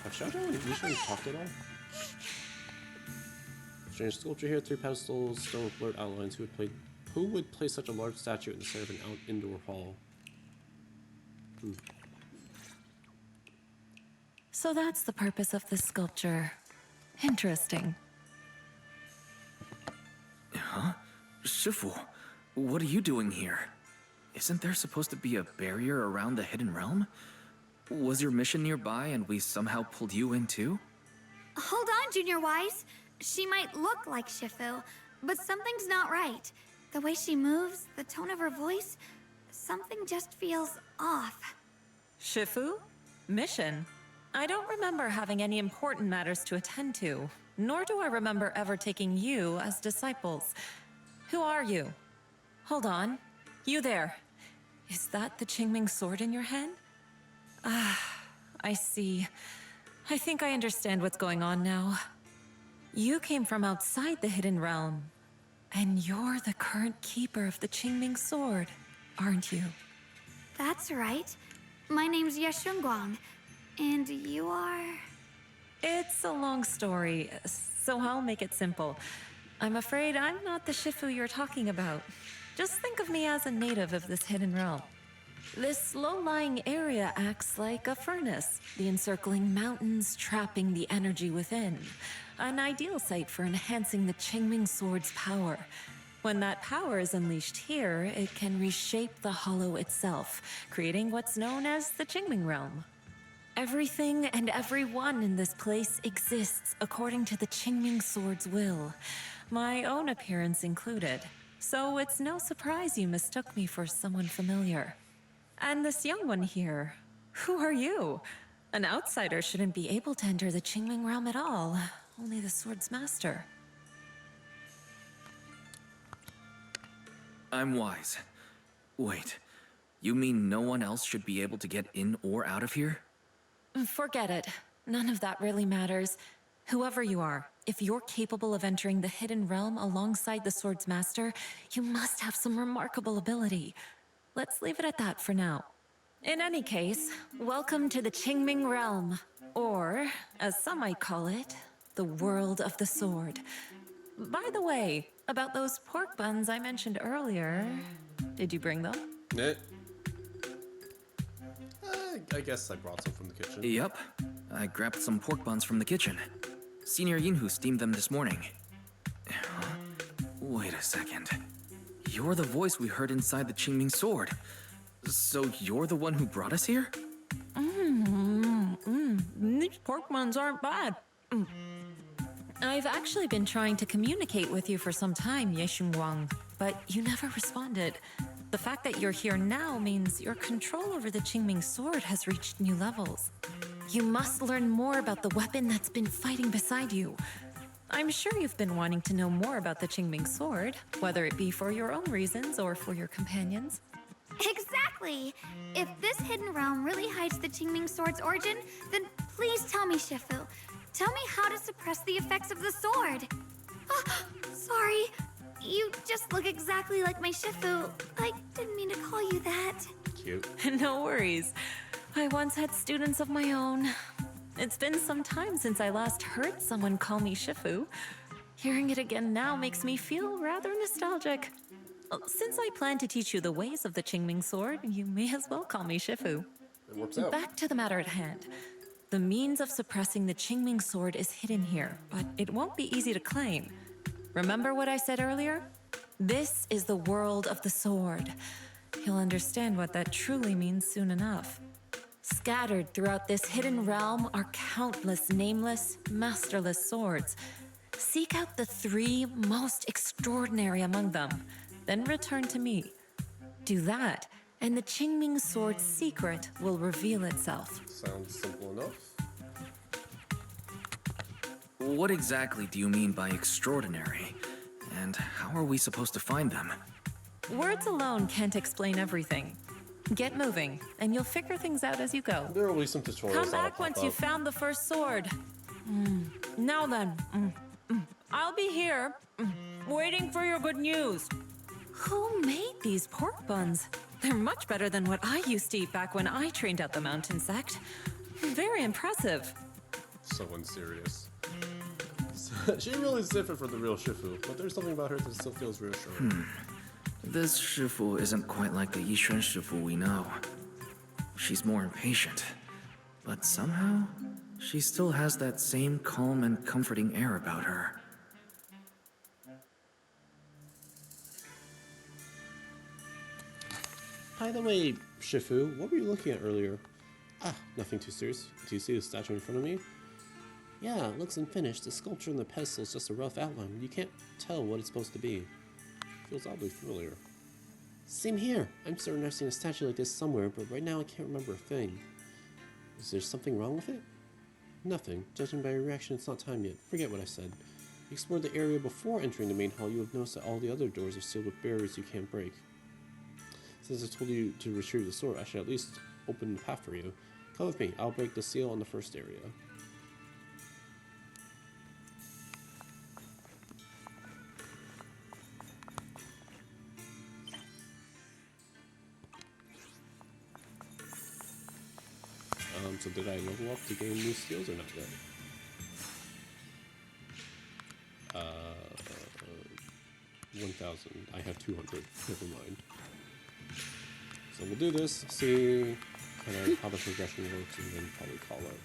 Have Shadow and Yushin talked at all? Strange sculpture here, 3 pedestals, stone with blurred outlines. Who would place such a large statue in the center of an indoor hall? So that's the purpose of this sculpture. Interesting. Huh? Shifu, what are you doing here? Isn't there supposed to be a barrier around the hidden realm? Was your mission nearby and we somehow pulled you in too? Hold on, Junior Wise. She might look like Shifu, but something's not right. The way she moves, the tone of her voice, something just feels off. Shifu? Mission? I don't remember having any important matters to attend to, nor do I remember ever taking you as disciples. Who are you? Hold on. You there. Is that the Qingming sword in your hand? Ah, I see. I think I understand what's going on now. You came from outside the hidden realm, and you're the current keeper of the Qingming sword, aren't you? That's right. My name's Yeshunguang, and you are... It's a long story, so I'll make it simple. I'm afraid I'm not the Shifu you're talking about. Just think of me as a native of this hidden realm. This low-lying area acts like a furnace, the encircling mountains trapping the energy within. An ideal site for enhancing the Qingming sword's power. When that power is unleashed here, it can reshape the hollow itself, creating what's known as the Qingming realm. Everything and everyone in this place exists according to the Qingming sword's will, my own appearance included. So it's no surprise you mistook me for someone familiar. And this young one here, who are you? An outsider shouldn't be able to enter the Qingming realm at all, only the sword's master. I'm Wise. Wait, you mean no one else should be able to get in or out of here? Forget it. None of that really matters. Whoever you are, if you're capable of entering the hidden realm alongside the sword's master, you must have some remarkable ability. Let's leave it at that for now. In any case, welcome to the Qingming realm, or, as some might call it, the world of the sword. By the way, about those pork buns I mentioned earlier, did you bring them? I guess I brought some from the kitchen. Yep. I grabbed some pork buns from the kitchen. Senior Yinhu steamed them this morning. Wait a second. You're the voice we heard inside the Qingming sword. So you're the one who brought us here? These pork buns aren't bad. I've actually been trying to communicate with you for some time, Yeshunguang, but you never responded. The fact that you're here now means your control over the Qingming sword has reached new levels. You must learn more about the weapon that's been fighting beside you. I'm sure you've been wanting to know more about the Qingming sword, whether it be for your own reasons or for your companions. Exactly! If this hidden realm really hides the Qingming sword's origin, then please tell me, Shifu. Tell me how to suppress the effects of the sword. Oh, sorry. You just look exactly like my Shifu. I didn't mean to call you that. Cute. No worries. I once had students of my own. It's been some time since I last heard someone call me Shifu. Hearing it again now makes me feel rather nostalgic. Since I plan to teach you the ways of the Qingming sword, you may as well call me Shifu. It works out. Back to the matter at hand. The means of suppressing the Qingming sword is hidden here, but it won't be easy to claim. Remember what I said earlier? This is the world of the sword. You'll understand what that truly means soon enough. Scattered throughout this hidden realm are countless nameless, masterless swords. Seek out the 3 most extraordinary among them, then return to me. Do that, and the Qingming sword's secret will reveal itself. Sounds simple enough. What exactly do you mean by extraordinary? And how are we supposed to find them? Words alone can't explain everything. Get moving, and you'll figure things out as you go. There will be some tutorials. Come that'll back pop once up. you've found the first sword. Now then, I'll be here, waiting for your good news. Who made these pork buns? They're much better than what I used to eat back when I trained at the mountain sect. Very impressive. So unserious. She really is different from the real Shifu, but there's something about her that still feels reassuring. This Shifu isn't quite like the Yixuan Shifu we know. She's more impatient, but somehow, she still has that same calm and comforting air about her. By the way, Shifu, what were you looking at earlier? Ah, nothing too serious. Do you see the statue in front of me? Yeah, it looks unfinished. The sculpture and the pedestal is just a rough outline. You can't tell what it's supposed to be. Feels oddly familiar. Same here. I'm certain I've seen a statue like this somewhere, but right now I can't remember a thing. Is there something wrong with it? Nothing. Judging by your reaction, it's not time yet. Forget what I said. You explored the area before entering the main hall. You have noticed that all the other doors are sealed with barriers you can't break. Since I told you to retrieve the sword, I should at least open the path for you. Come with me. I'll break the seal on the first area. So did I level up to gain new skills or not yet? 1,000. I have 200. Never mind. So we'll do this, see kind of how the progression works, and then probably call it.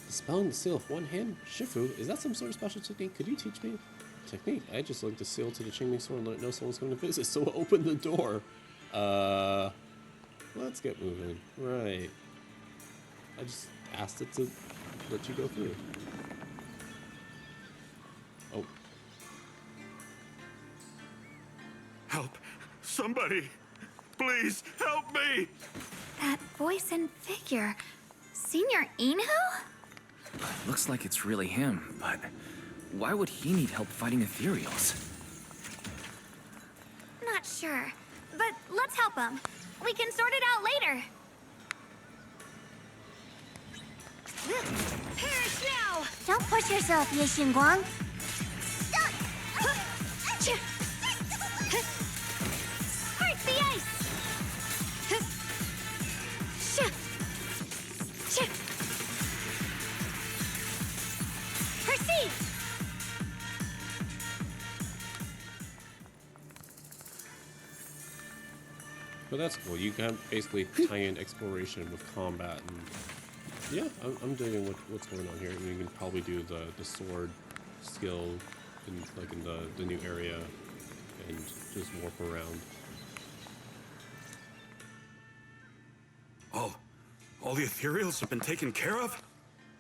Spelling the seal with one hand? Shifu, is that some sort of special technique? Could you teach me? Technique? I just linked the seal to the Qingming sword and let it know someone's coming to visit, so open the door. Let's get moving. Right. I just asked it to let you go through. Oh. Help! Somebody! Please, help me! That voice and figure. Senior Inu? Looks like it's really him, but why would he need help fighting ethereals? Not sure, but let's help him. We can sort it out later. Perish now! Don't push yourself, Yexinguang. Break the ice! Proceed! But that's cool. You can basically tie in exploration with combat, and yeah, I'm digging what's going on here. And you can probably do the sword skill in like in the new area and just warp around. All the ethereals have been taken care of?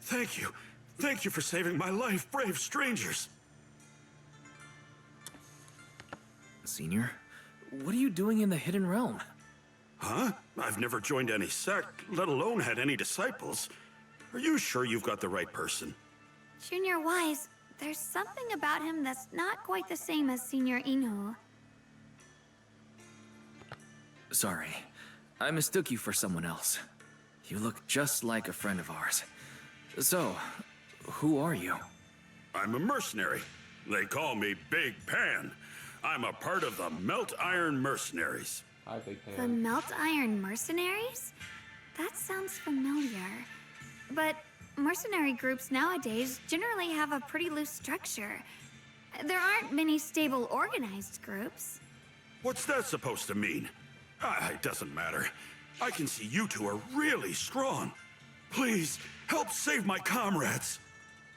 Thank you. Thank you for saving my life, brave strangers. Senior, what are you doing in the Hidden Realm? Huh? I've never joined any sect, let alone had any disciples. Are you sure you've got the right person? Junior Wise, there's something about him that's not quite the same as Senior Inu. Sorry, I mistook you for someone else. You look just like a friend of ours. So, who are you? I'm a mercenary. They call me Big Pan. I'm a part of the Melt Iron Mercenaries. Hi, Big The Pan. Melt Iron Mercenaries? That sounds familiar. But mercenary groups nowadays generally have a pretty loose structure. There aren't many stable organized groups. What's that supposed to mean? It doesn't matter. I can see you two are really strong. Please, help save my comrades.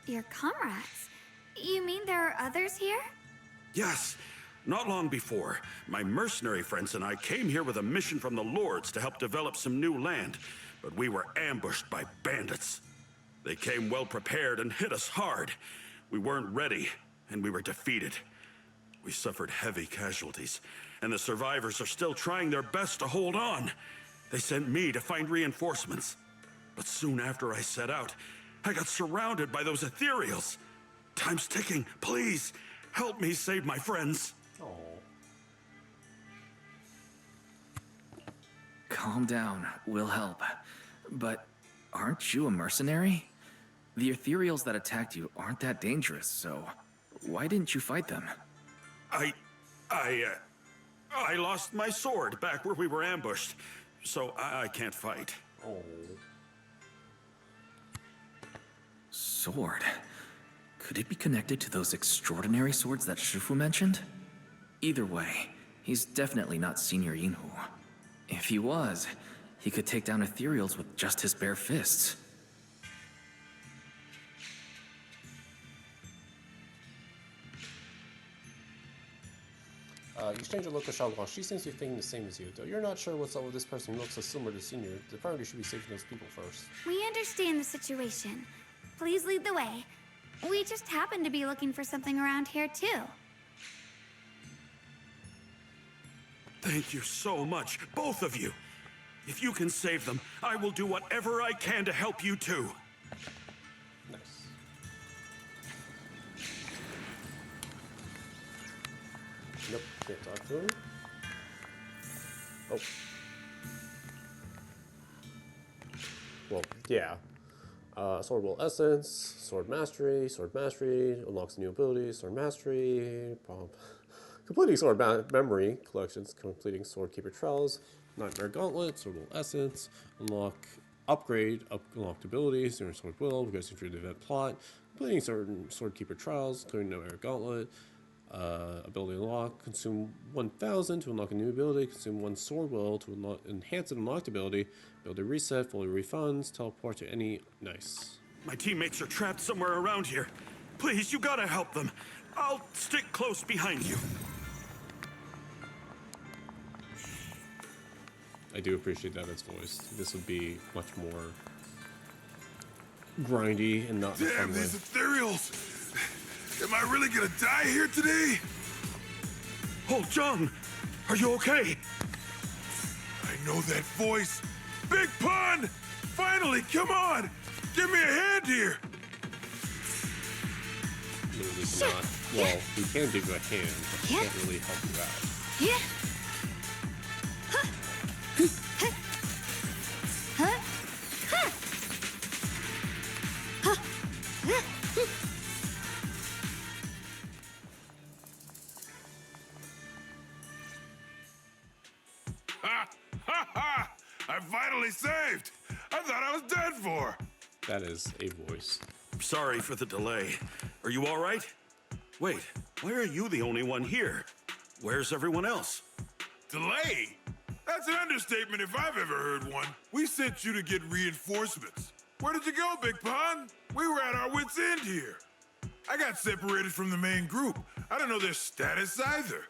Your comrades? You mean there are others here? Yes. Not long before, my mercenary friends and I came here with a mission from the Lords to help develop some new land, but we were ambushed by bandits. They came well prepared and hit us hard. We weren't ready, and we were defeated. We suffered heavy casualties, and the survivors are still trying their best to hold on. They sent me to find reinforcements. But soon after I set out, I got surrounded by those ethereals. Time's ticking. Please, help me save my friends. Oh. Calm down, we'll help. But aren't you a mercenary? The ethereals that attacked you aren't that dangerous, so why didn't you fight them? I lost my sword back where we were ambushed, so I can't fight. Oh. Sword? Could it be connected to those extraordinary swords that Shufu mentioned? Either way, he's definitely not Senior Yinhu. If he was, he could take down ethereals with just his bare fists. You exchange a look with Xiaoguang. She seems to be thinking the same as you, though you're not sure what's up with this person who looks so similar to Senior. The priority should be saving those people first. We understand the situation. Please lead the way. We just happen to be looking for something around here, too. Thank you so much, both of you. If you can save them, I will do whatever I can to help you too. Nice. Nope, can't talk to him. Oh. Well, yeah. Sword Will Essence, Sword Mastery, unlocks new abilities, Sword Mastery, completing Sword Memory collections, completing Sword Keeper Trials, Nightmare Gauntlet, Sword Will Essence, unlocked abilities, Sword Will, because through the event plot, completing certain Sword Keeper Trials, including Nightmare Gauntlet, ability unlock, consume 1,000 to unlock a new ability, consume 1 Sword Will to enhance an unlocked ability reset, fully refunds, teleport to any. Nice. My teammates are trapped somewhere around here. Please, you gotta help them. I'll stick close behind you. I do appreciate that it's voiced. This would be much more grindy and not in a Damn fun way. these ethereals! Am I really gonna die here today? Oh, John, are you okay? I know that voice. Big Pun! Finally, come on! Give me a hand here! No, we cannot. Well, we can give you a hand, but we can't really help you out. Yeah. Ha! Ha ha! I'm finally saved! I thought I was dead for! That is a voice. Sorry for the delay. Are you all right? Wait, why are you the only one here? Where's everyone else? Delay? That's an understatement if I've ever heard one. We sent you to get reinforcements. Where did you go, Big Pun? We were at our wits' end here. I got separated from the main group. I don't know their status either.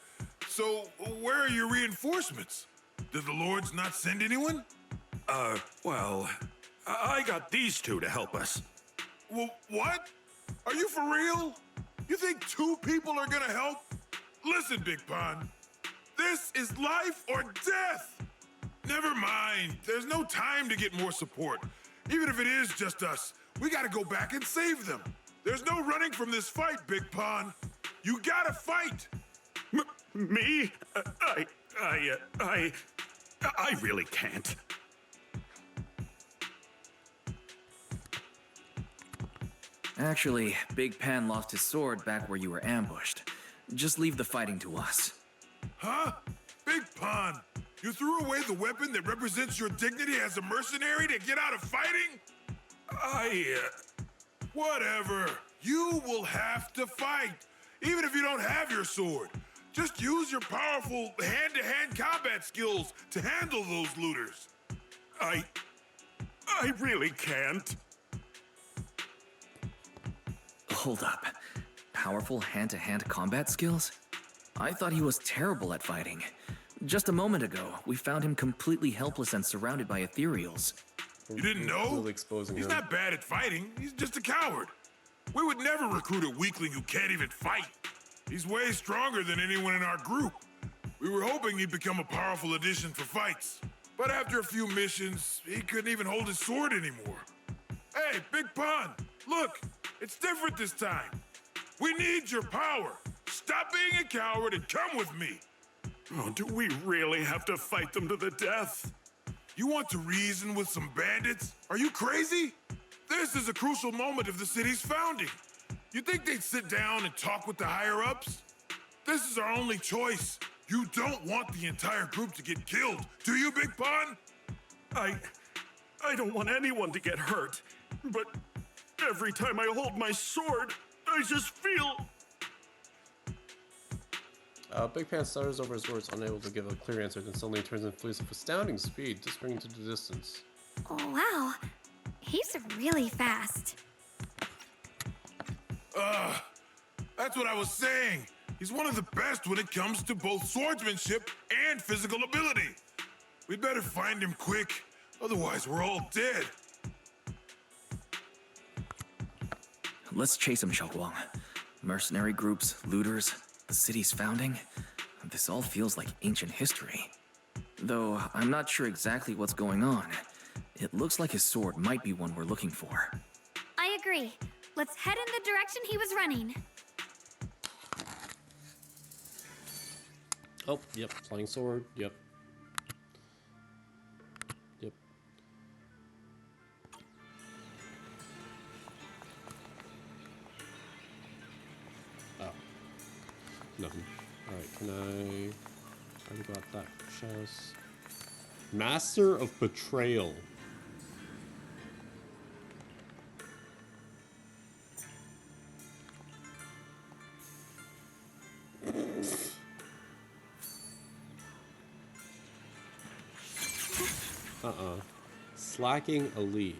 So, where are your reinforcements? Did the Lords not send anyone? Well, I got these two to help us. Well, what? Are you for real? You think 2 people are gonna help? Listen, Big Pond. This is life or death. Never mind. There's no time to get more support. Even if it is just us, we gotta go back and save them. There's no running from this fight, Big Pond. You gotta fight. Me? I really can't. Actually, Big Pan lost his sword back where you were ambushed. Just leave the fighting to us. Huh? Big Pond, you threw away the weapon that represents your dignity as a mercenary to get out of fighting? Whatever. You will have to fight, even if you don't have your sword. Just use your powerful hand-to-hand combat skills to handle those looters. I really can't. Hold up. Powerful hand-to-hand combat skills? I thought he was terrible at fighting. Just a moment ago, we found him completely helpless and surrounded by ethereals. You didn't know? Really exposing He's him. not bad at fighting. He's just a coward. We would never recruit a weakling who can't even fight. He's way stronger than anyone in our group. We were hoping he'd become a powerful addition for fights. But after a few missions, he couldn't even hold his sword anymore. Hey, Big Pond, look, it's different this time. We need your power. Stop being a coward and come with me. Oh, do we really have to fight them to the death? You want to reason with some bandits? Are you crazy? This is a crucial moment of the city's founding. You think they'd sit down and talk with the higher-ups? This is our only choice. You don't want the entire group to get killed, do you, Big Pond? I don't want anyone to get hurt, but every time I hold my sword, I just feel... Big Pan stutters over his words, unable to give a clear answer, then suddenly turns and flees with astounding speed, disappearing into the distance. Oh, wow. He's really fast. That's what I was saying. He's one of the best when it comes to both swordsmanship and physical ability. We'd better find him quick, otherwise we're all dead. Let's chase him, Xiaoguang. Mercenary groups, looters, the city's founding. This all feels like ancient history. Though I'm not sure exactly what's going on. It looks like his sword might be one we're looking for. I agree. Let's head in the direction he was running. Oh, yep, flying sword, yep. Yep. Oh. Nothing. Alright, can I already got that chest. Master of Betrayal. Slacking elite.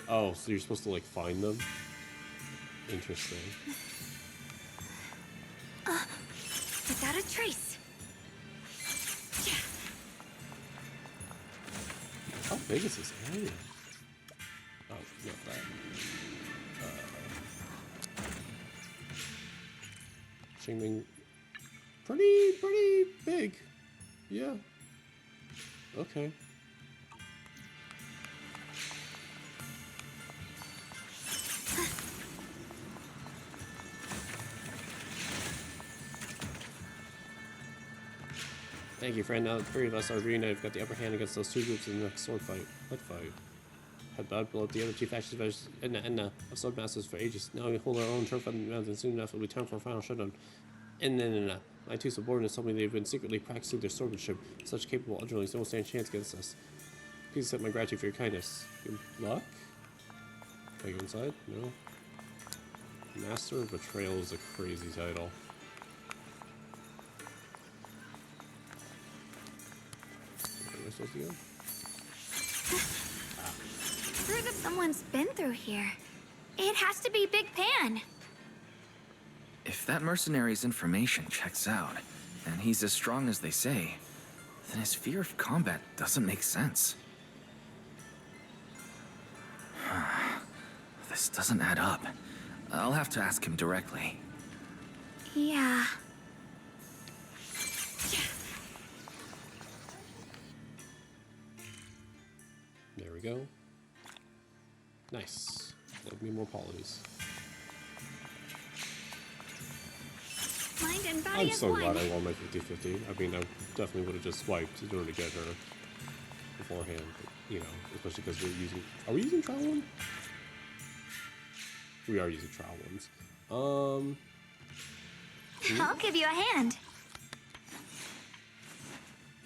Oh, so you're supposed to like find them? Interesting. Without a trace. How big is this area? Oh, not that. Qingming. Pretty big. Yeah. Okay. Thank you, friend. Now the three of us are reunited. We've got the upper hand against those two groups in the next sword fight. What fight? Had bowed below the other two factions of sword masters for ages. Now we hold our own turf on the mountain. Soon enough, it'll be time for a final showdown. My two subordinates told me they've been secretly practicing their swordsmanship. Such capable underlings don't stand a chance against us. Please accept my gratitude for your kindness. Good luck? Can I go inside? No. Master of Betrayal is a crazy title. supposed to go? Someone's been through here. It has to be Big Pan. If that mercenary's information checks out, and he's as strong as they say, then his fear of combat doesn't make sense. This doesn't add up. I'll have to ask him directly. Yeah. There we go. Nice. Love me more polys. Mind and body I'm as so one. glad I won my 50-50. I mean, I definitely would have just swiped in order to get her beforehand. But, you know, especially because we're using... Are we using trial one? We are using trial ones. I'll give you a hand.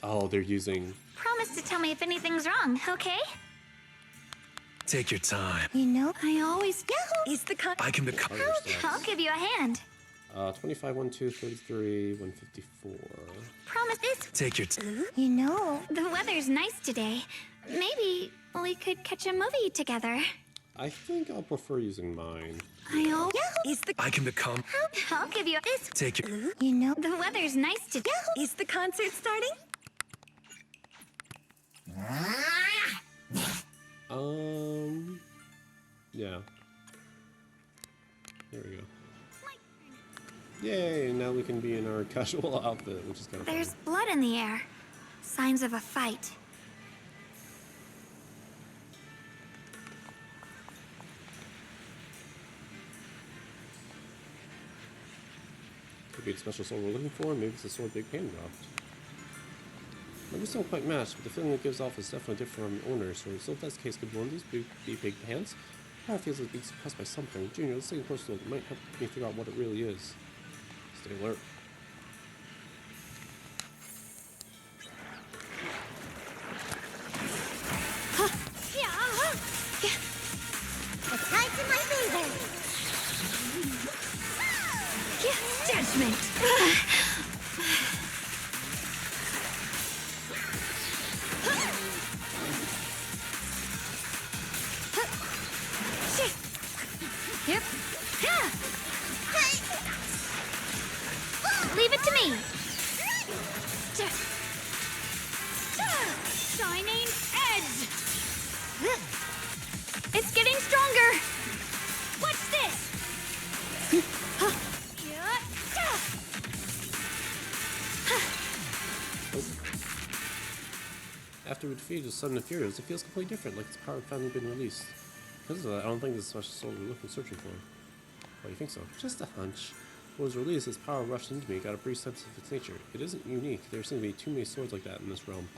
Oh, they're using... Promise to tell me if anything's wrong, okay? Take your time. You know, I always... Is the I can become. I'll give you a hand. 25, 1, 2, 33, 154. Promise this. Take your time. You know, the weather's nice today. Maybe we could catch a movie together. I think I'll prefer using mine. I can become. I'll give you this. Take your. You know, the weather's nice today. Is the concert starting? Yeah. There we go. Yay, now we can be in our casual outfit, which is kind of fun. There's blood in the air. Signs of a fight. Could be the special sword we're looking for, maybe it's the sword Big Pan dropped. Maybe it's not quite matched, but the feeling it gives off is definitely different from owner, so if that's the case, could one of these be Big Pans? Power feels like being suppressed by something. Junior, let's take a closer look. It might help me figure out what it really is. Stay alert. The tide's in my favor. Judgment. Yep. Leave it to me. Shining edge. It's getting stronger. What's this? After we defeated the Sudden Furious, it feels completely different, like its power had finally been released. Because of that, I don't think this is the special sword we're searching for. Why do you think so? Just a hunch. When it was released, its power rushed into me, got a brief sense of its nature. It isn't unique. There seem to be too many swords like that in this realm.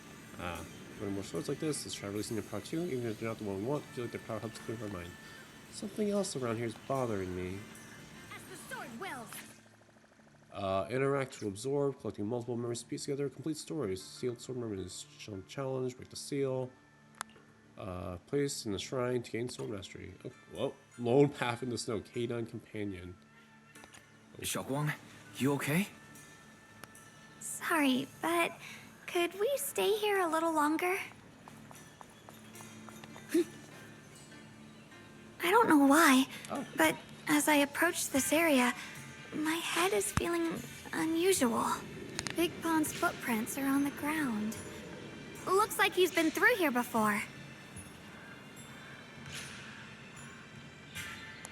When more swords like this, let's try releasing their power too, even if they're not the one we want. I feel like their power helps clear our mind. Something else around here is bothering me. As the sword wills. Interact to absorb, collecting multiple memories to piece together, complete stories. Sealed sword memories, challenge, break the seal. Place in the shrine to gain sword mastery. Oh, whoa, lone path in the snow, K9 companion. Xiaoguang, you okay? Sorry, but could we stay here a little longer? I don't know why, but as I approach this area, my head is feeling unusual. Big Pond's footprints are on the ground. Looks like he's been through here before.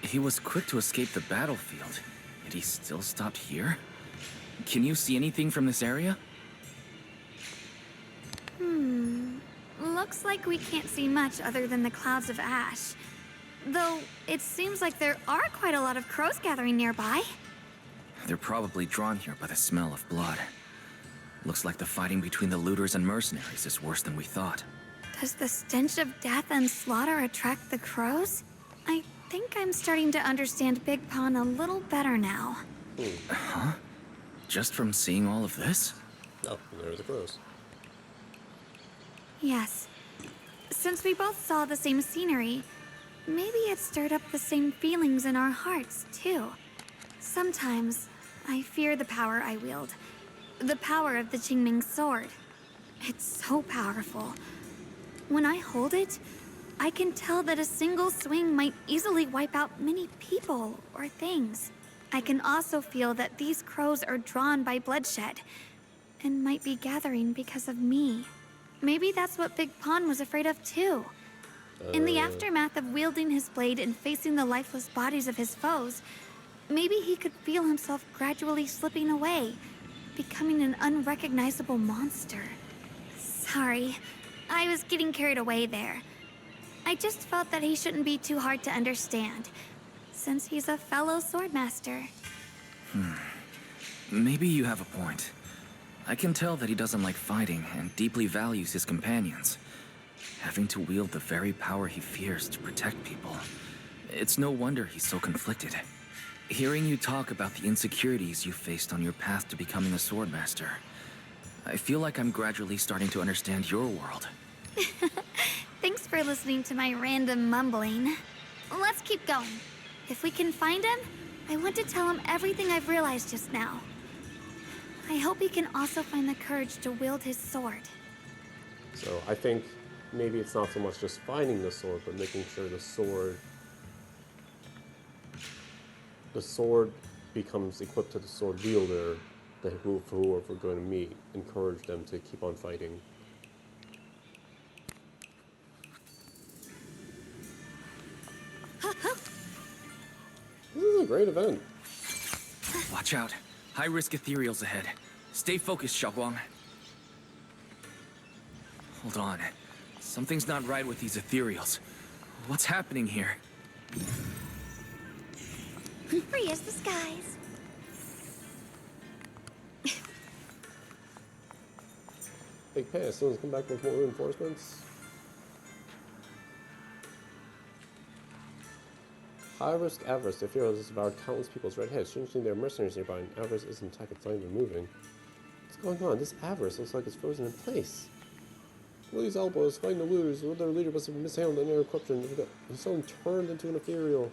He was quick to escape the battlefield, yet he still stopped here? Can you see anything from this area? Looks like we can't see much other than the clouds of ash. Though, it seems like there are quite a lot of crows gathering nearby. They're probably drawn here by the smell of blood. Looks like the fighting between the looters and mercenaries is worse than we thought. Does the stench of death and slaughter attract the crows? I think I'm starting to understand Big Pond a little better now. Huh? Just from seeing all of this? Oh, there are the crows. Yes. Since we both saw the same scenery, maybe it stirred up the same feelings in our hearts, too. Sometimes, I fear the power I wield. The power of the Qingming sword. It's so powerful. When I hold it, I can tell that a single swing might easily wipe out many people or things. I can also feel that these crows are drawn by bloodshed and might be gathering because of me. Maybe that's what Big Pond was afraid of too. In the aftermath of wielding his blade and facing the lifeless bodies of his foes, maybe he could feel himself gradually slipping away, becoming an unrecognizable monster. Sorry, I was getting carried away there. I just felt that he shouldn't be too hard to understand, since he's a fellow swordmaster. Maybe you have a point. I can tell that he doesn't like fighting and deeply values his companions. Having to wield the very power he fears to protect people. It's no wonder he's so conflicted. Hearing you talk about the insecurities you faced on your path to becoming a swordmaster, I feel like I'm gradually starting to understand your world. Thanks for listening to my random mumbling. Let's keep going. If we can find him, I want to tell him everything I've realized just now. I hope he can also find the courage to wield his sword. So I think maybe it's not so much just finding the sword, but making sure the sword becomes equipped to the sword wielder, whoever we're going to meet. Encourage them to keep on fighting. This is a great event. Watch out. High-risk ethereals ahead. Stay focused, Xiaoguang. Hold on. Something's not right with these ethereals. What's happening here? Free as the skies. Big Pan, someone's come back with more reinforcements. High-risk Avarice. The Ethereals has devoured countless people's red heads. Strangely, there are mercenaries nearby, and Avarice isn't attacking. It's not even moving. What's going on? This Avarice looks like it's frozen in place. Willie's elbows fighting the looters. Their leader must have mishandled an air corruption. His son turned into an ethereal.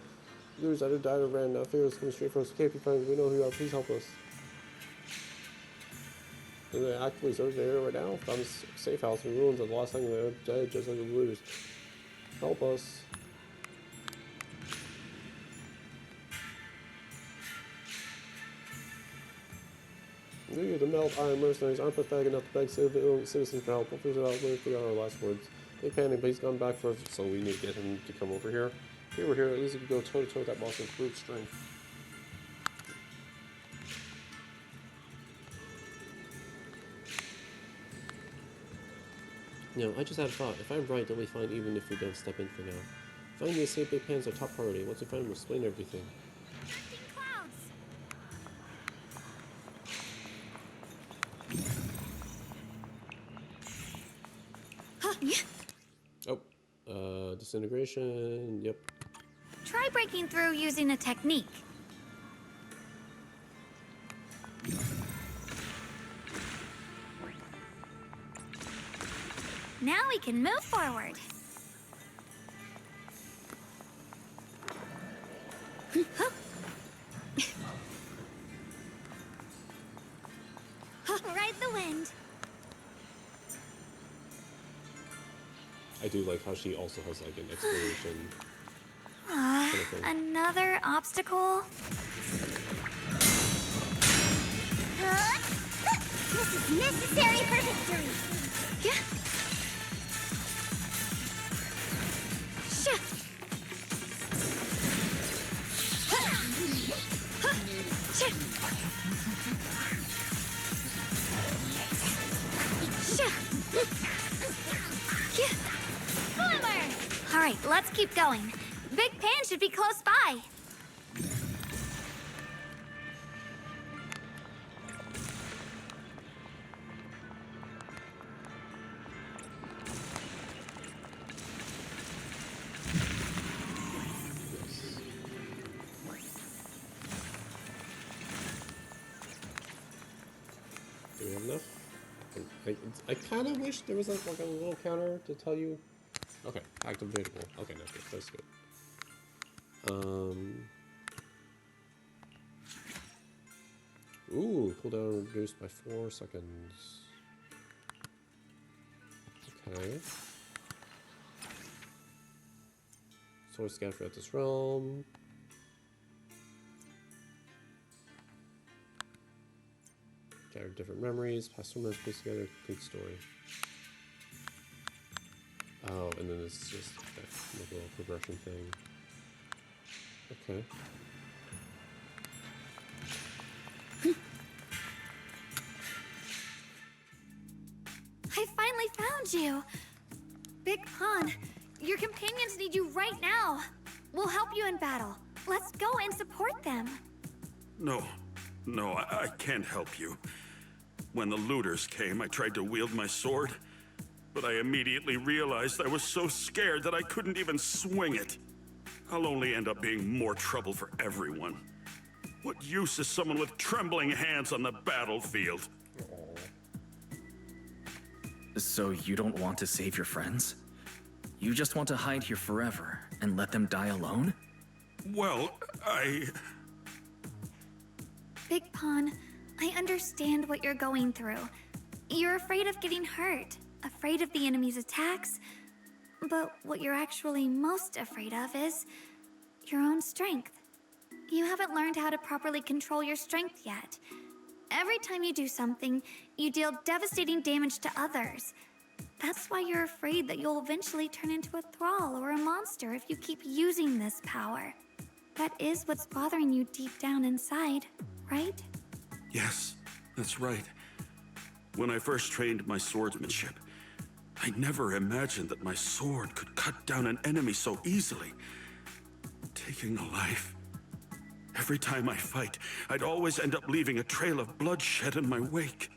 The looters either died or ran. Now ethereals coming straight for us. Okay, friends, we know who you are. Please help us. Are they actively searching the area right now? Found a safe house in ruins and lost something there. Dead, just like the looters. Help us. The melt iron mercenaries aren't pathetic enough to beg citizens for help. We'll figure it out later. Figure out our last words. Big panic, but he's gone back for us, so we need to get him to come over here. If he were here, at least we could go toe to toe with that boss with brute strength. No, I just had a thought. If I'm right, then we find even if we don't step in for now. Finding the escape Big Pan's our top priority. Once we find him, we'll explain everything. Oh, disintegration, yep. Try breaking through using a technique. Now we can move forward. Ride the wind. I do like how she also has like an exploration kind of thing. Another obstacle? This is necessary for victory. Yeah. All right, let's keep going. Big Pan should be close by. Do we have enough? I kind of wish there was like a little counter to tell you. Okay, activatable. Okay, no, good. That's good. Ooh, cooldown reduced by 4 seconds. Okay. Source scattered throughout this realm. Gather different memories, past memories put together, complete story. Oh, and then it's just okay, like a little progression thing. Okay. I finally found you! Big Pun, your companions need you right now! We'll help you in battle. Let's go and support them. No, I can't help you. When the looters came, I tried to wield my sword, but I immediately realized I was so scared that I couldn't even swing it. I'll only end up being more trouble for everyone. What use is someone with trembling hands on the battlefield? So you don't want to save your friends? You just want to hide here forever and let them die alone? Well, Big Pun, I understand what you're going through. You're afraid of getting hurt, afraid of the enemy's attacks, but what you're actually most afraid of is your own strength. You haven't learned how to properly control your strength yet. Every time you do something, you deal devastating damage to others. That's why you're afraid that you'll eventually turn into a thrall or a monster if you keep using this power. That is what's bothering you deep down inside, right? yes, that's right. When I first trained my swordsmanship, I never imagined that my sword could cut down an enemy so easily. Taking a life. Every time I fight, I'd always end up leaving a trail of bloodshed in my wake.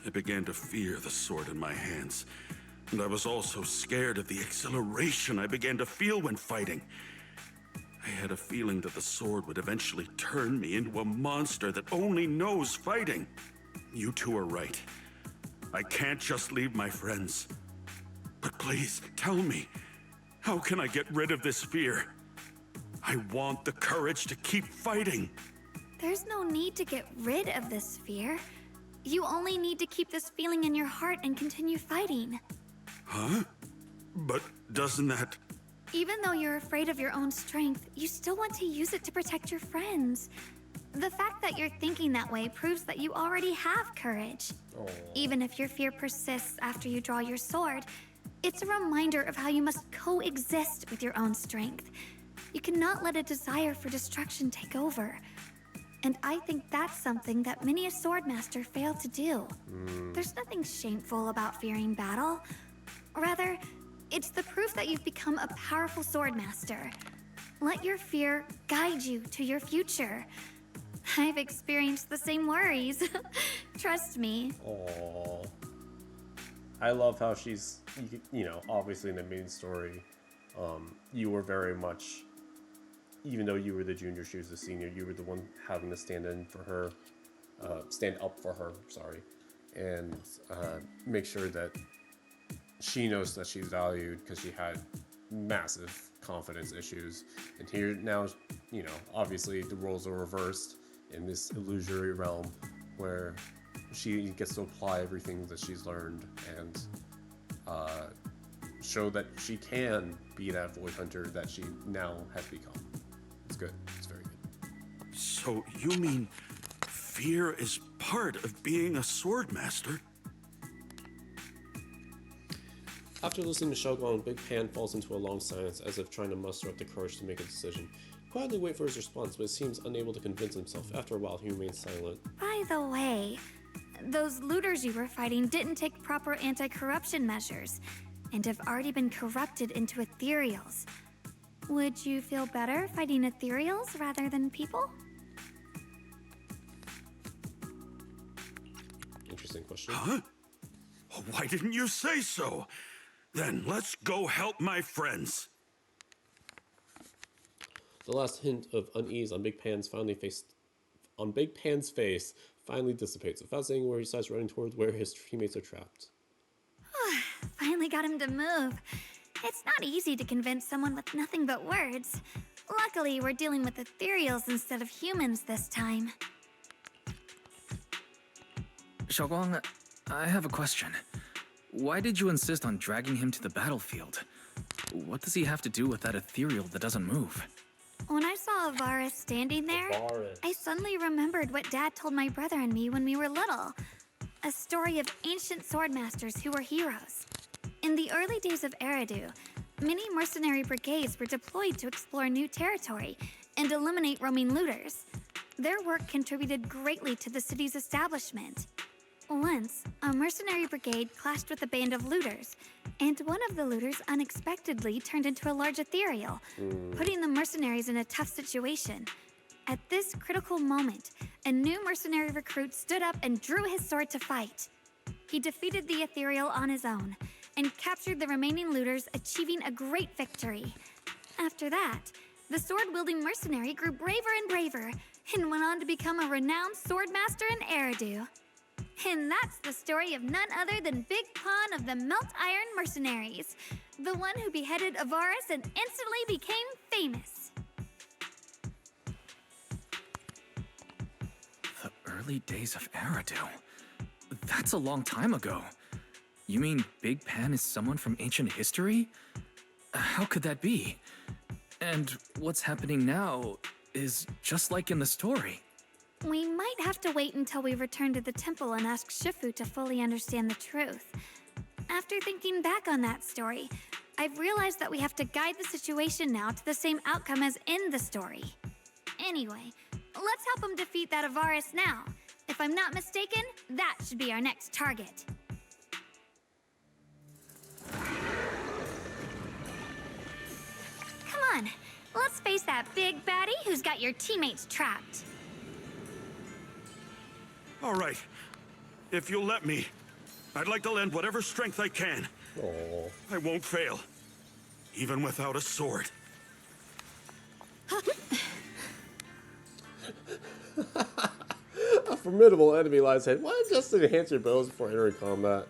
I began to fear the sword in my hands, and I was also scared of the exhilaration I began to feel when fighting. I had a feeling that the sword would eventually turn me into a monster that only knows fighting. You two are right. I can't just leave my friends. But please, tell me, how can I get rid of this fear? I want the courage to keep fighting. There's no need to get rid of this fear. You only need to keep this feeling in your heart and continue fighting. Huh? But doesn't that... Even though you're afraid of your own strength, you still want to use it to protect your friends. The fact that you're thinking that way proves that you already have courage. Even if your fear persists after you draw your sword, it's a reminder of how you must coexist with your own strength. You cannot let a desire for destruction take over. And I think that's something that many a swordmaster fail to do. There's nothing shameful about fearing battle. Rather, it's the proof that you've become a powerful swordmaster. Let your fear guide you to your future. I've experienced the same worries. Trust me. Aww. I love how she's, you know, obviously in the main story, you were very much, even though you were the junior, she was the senior, you were the one having to stand in for her, stand up for her, sorry, and make sure that she knows that she's valued, because she had massive confidence issues. And here now, you know, obviously the roles are reversed in this illusory realm where she gets to apply everything that she's learned and show that she can be that void hunter that she now has become. It's good. It's very good. So you mean fear is part of being a swordmaster? After listening to Shogun, Big Pan falls into a long silence as if trying to muster up the courage to make a decision. Quietly wait for his response, but seems unable to convince himself. After a while, he remains silent. By the way, those looters you were fighting didn't take proper anti-corruption measures and have already been corrupted into ethereals. Would you feel better fighting ethereals rather than people? Interesting question. Huh? Why didn't you say so? Then let's go help my friends. The last hint of unease on Big Pan's face finally dissipates. Without saying where he starts running towards where his teammates are trapped. Finally got him to move. It's not easy to convince someone with nothing but words. Luckily, we're dealing with ethereals instead of humans this time. Shogun, I have a question. Why did you insist on dragging him to the battlefield? What does he have to do with that ethereal that doesn't move? When I saw Avaris standing there, I suddenly remembered what Dad told my brother and me when we were little. A story of ancient swordmasters who were heroes. In the early days of Eridu, many mercenary brigades were deployed to explore new territory and eliminate roaming looters. Their work contributed greatly to the city's establishment. Once, a mercenary brigade clashed with a band of looters, and one of the looters unexpectedly turned into a large ethereal, putting the mercenaries in a tough situation. At this critical moment, a new mercenary recruit stood up and drew his sword to fight. He defeated the ethereal on his own, and captured the remaining looters, achieving a great victory. After that, the sword-wielding mercenary grew braver and braver, and went on to become a renowned swordmaster in Eridu. And that's the story of none other than Big Pon of the Melt Iron Mercenaries, the one who beheaded Avaris and instantly became famous. The early days of Eridu? That's a long time ago. You mean Big Pan is someone from ancient history? How could that be? And what's happening now is just like in the story. We might have to wait until we return to the temple and ask Shifu to fully understand the truth. After thinking back on that story, I've realized that we have to guide the situation now to the same outcome as in the story. Anyway, let's help him defeat that Avaris now. If I'm not mistaken, that should be our next target. Come on, let's face that big baddie who's got your teammates trapped. All right. If you'll let me, I'd like to lend whatever strength I can. Aww. I won't fail, even without a sword. A formidable enemy lies ahead. Why just enhance your bows before entering combat?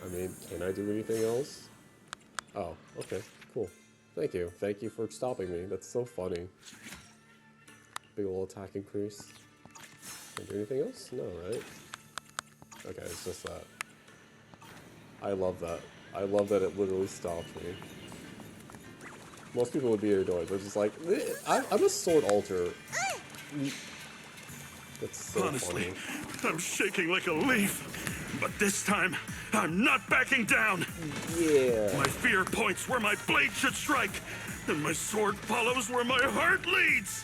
I mean, can I do anything else? Oh, okay, cool. Thank you. Thank you for stopping me. That's so funny. Big ol' attack increase. Can I do anything else? No, right? Okay, it's just that. I love that. I love that it literally stopped me. Most people would be annoyed, but it's just like, I'm a sword alter. That's so Honestly, funny. I'm shaking like a leaf. But this time, I'm not backing down. Yeah. My fear points where my blade should strike, and my sword follows where my heart leads.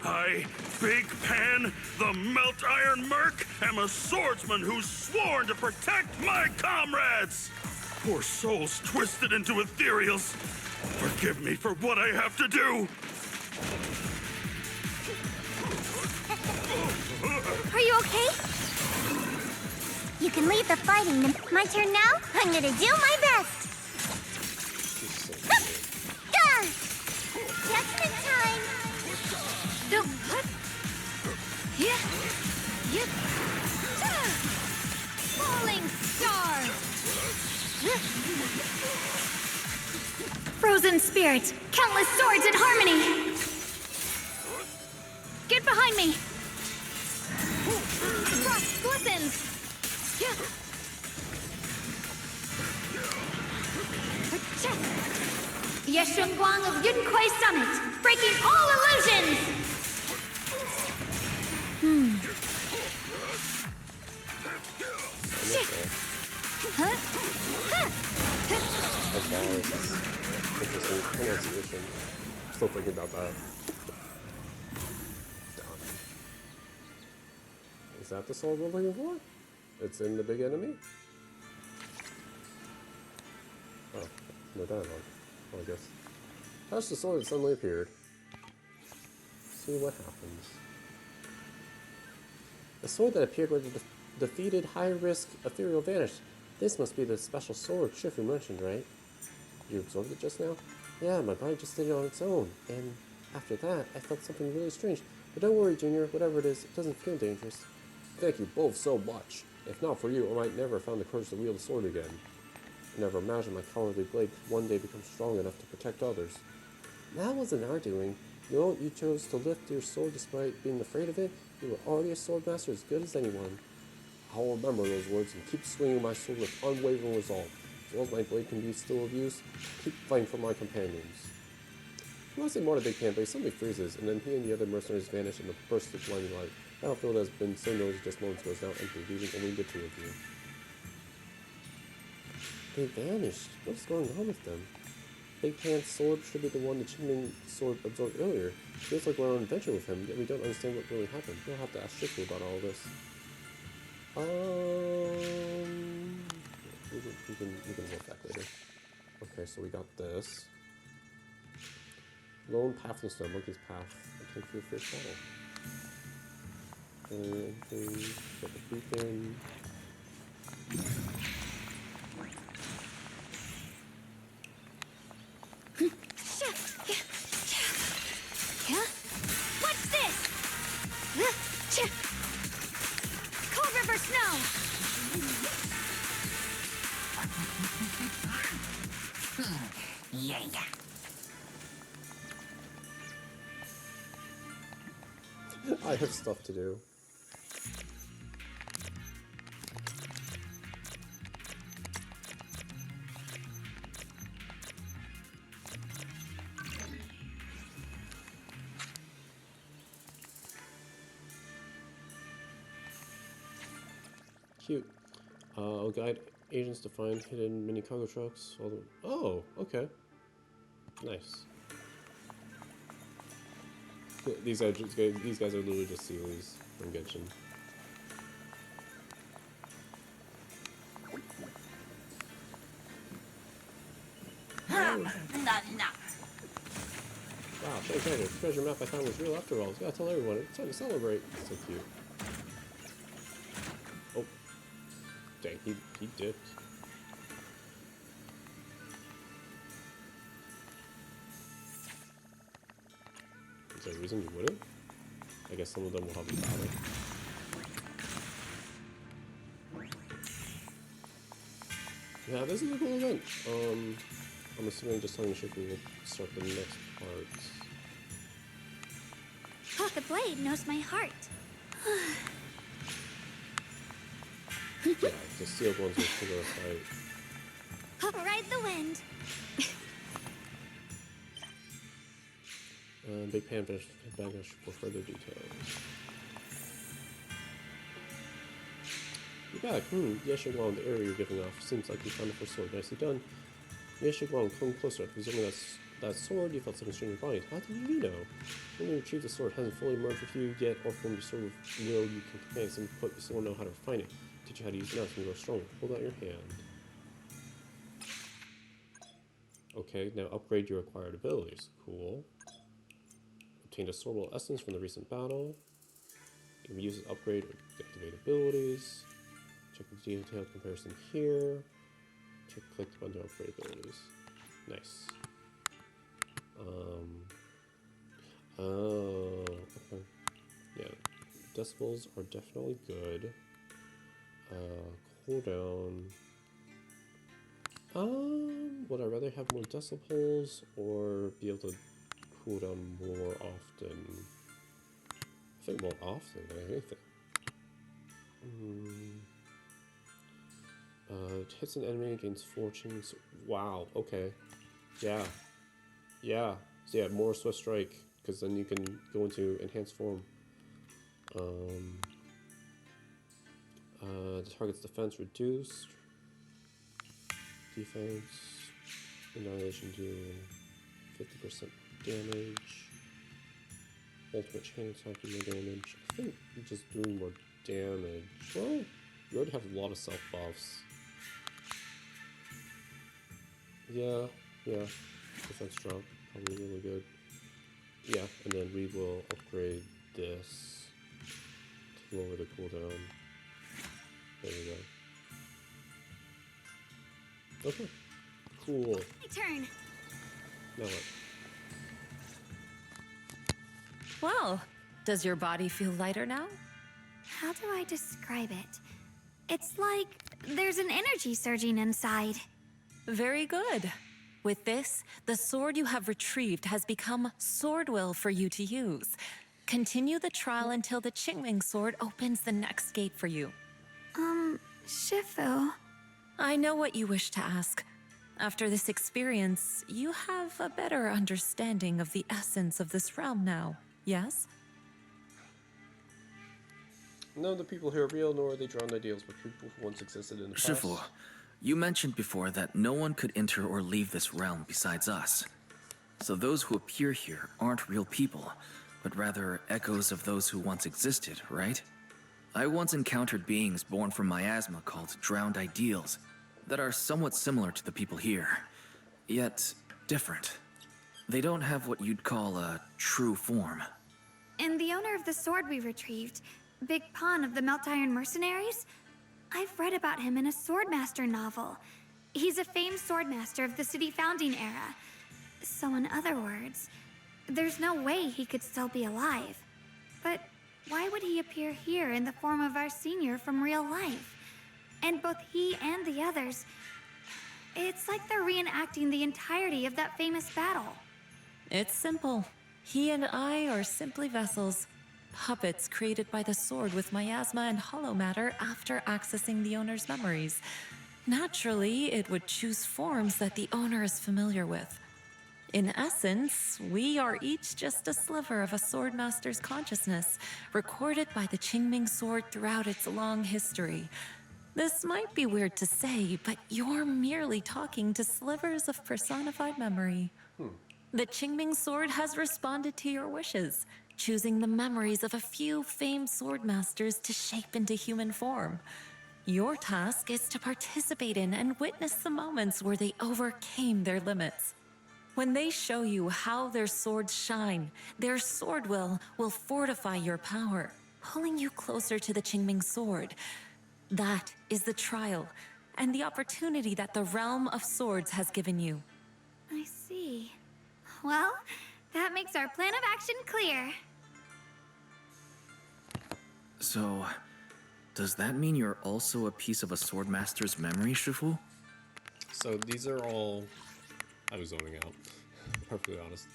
I, Big Pan, the Melt Iron Merc, am a swordsman who's sworn to protect my comrades. Poor souls twisted into ethereals. Forgive me for what I have to do. Are you okay? You can leave the fighting. My turn now? I'm gonna do my best. Judgment time. Falling star. Frozen spirit. Countless swords in harmony. Get behind me. Frost glistens. Yeshun Guang of Yunquai Summit, breaking all illusions! Interesting pronunciation. Still thinking about that. Is that the sword we're looking for? It's in the big enemy? Oh, no dialogue. Well, I guess. Touch the sword that suddenly appeared. See what happens. The sword that appeared when the defeated high-risk ethereal vanished. This must be the special sword Shifu mentioned, right? You absorbed it just now? Yeah, my body just did it on its own. And after that, I felt something really strange. But don't worry, Junior. Whatever it is, it doesn't feel dangerous. Thank you both so much. If not for you, I might never have found the courage to wield a sword again. I never imagined my cowardly blade could one day become strong enough to protect others. That wasn't our doing. You know, you chose to lift your sword despite being afraid of it. You were already a sword master as good as anyone. I'll remember those words and keep swinging my sword with unwavering resolve. As long as my blade can be still of use, keep fighting for my companions. I want to say more to Big Pan, but he suddenly freezes, and then he and the other mercenaries vanish in a burst of blinding light. The battlefield has been so noisy just moments ago is now empty, leaving only the two of you. They vanished. What's going on with them? Big Pan's sword should be the one the Qingming sword absorbed earlier. Feels like we're on an adventure with him, yet we don't understand what really happened. We'll have to ask Shifu about all this. We can look back later. Okay, so we got this. Lone path in the snow, monkey's path. Take your first battle. And got the beacon. What's this? Cold River Snow! Yeah. I have stuff to do. Cute. I'll guide agents to find hidden mini cargo trucks. Oh, okay. Nice. These guys are literally just Sealies from Genshin. Wow, treasure. The treasure map I found was real after all. Gotta tell everyone. It's time to celebrate. It's so cute. Oh. Dang, he dipped. Is there a reason you wouldn't? I guess some of them will help you battle. Yeah, this is a cool event. I'm assuming just telling Shifu will start the next part. Oh, the blade knows my heart. Yeah, the sealed ones will trigger a fight. Ride the wind. Big Pan banished for further details. You're back. Yeshiguang, the area you're giving off. Seems like you found the first sword. Nicely done. Yeshiguang, come closer. After resuming that sword, you felt something strange in your body. How did you know? When you retrieve the sword, it hasn't fully merged with you yet, or formed a sort of will you can command. Some put you still know how to refine it. Teach you how to use it now so you grow stronger. Hold out your hand. Okay, now upgrade your acquired abilities. Cool. Obtained a swordwell essence from the recent battle. You can use it to upgrade or activate abilities. Check the detailed comparison here. Click under upgrade abilities. Nice. Oh, okay. Yeah, decibels are definitely good. Cooldown. Would I rather have more decibels or be able to cool down more often? I think more often than anything. Hits an enemy, gains fortunes. Wow, okay. Yeah. Yeah. So yeah, more Swift Strike, because then you can go into enhanced form. The target's defense reduced. Defense. Annihilation do 50% damage. Ultimate chain attack do more damage. I think just doing more damage. Well, you already have a lot of self buffs. Yeah. Defense drop, probably really good. Yeah, and then we will upgrade this to lower the cooldown. There we go. Okay. Cool. My turn. Now what? Well, does your body feel lighter now? How do I describe it? It's like there's an energy surging inside. Very good. With this, the sword you have retrieved has become Swordwill for you to use. Continue the trial until the Qingming sword opens the next gate for you. Shifu. I know what you wish to ask. After this experience, you have a better understanding of the essence of this realm now, yes? None of the people here are real, nor are they drowned ideals, but people who once existed in the past. Shifu, you mentioned before that no one could enter or leave this realm besides us. So those who appear here aren't real people, but rather echoes of those who once existed, right? I once encountered beings born from miasma called drowned ideals that are somewhat similar to the people here, yet different. They don't have what you'd call a true form. And the owner of the sword we retrieved, Big Pon of the Melt Iron Mercenaries? I've read about him in a Swordmaster novel. He's a famed swordmaster of the city founding era. So in other words, there's no way he could still be alive. But why would he appear here in the form of our senior from real life? And both he and the others, it's like they're reenacting the entirety of that famous battle. It's simple. He and I are simply vessels. Puppets created by the sword with miasma and hollow matter after accessing the owner's memories. Naturally, it would choose forms that the owner is familiar with. In essence, we are each just a sliver of a swordmaster's consciousness, recorded by the Qingming sword throughout its long history. This might be weird to say, but you're merely talking to slivers of personified memory. The Qingming sword has responded to your wishes, choosing the memories of a few famed swordmasters to shape into human form. Your task is to participate in and witness the moments where they overcame their limits. When they show you how their swords shine, their sword will fortify your power, pulling you closer to the Qingming sword. That is the trial and the opportunity that the realm of swords has given you. I see. Well, that makes our plan of action clear. So, does that mean you're also a piece of a swordmaster's memory, Shifu? So these are all... I was zoning out, perfectly honest.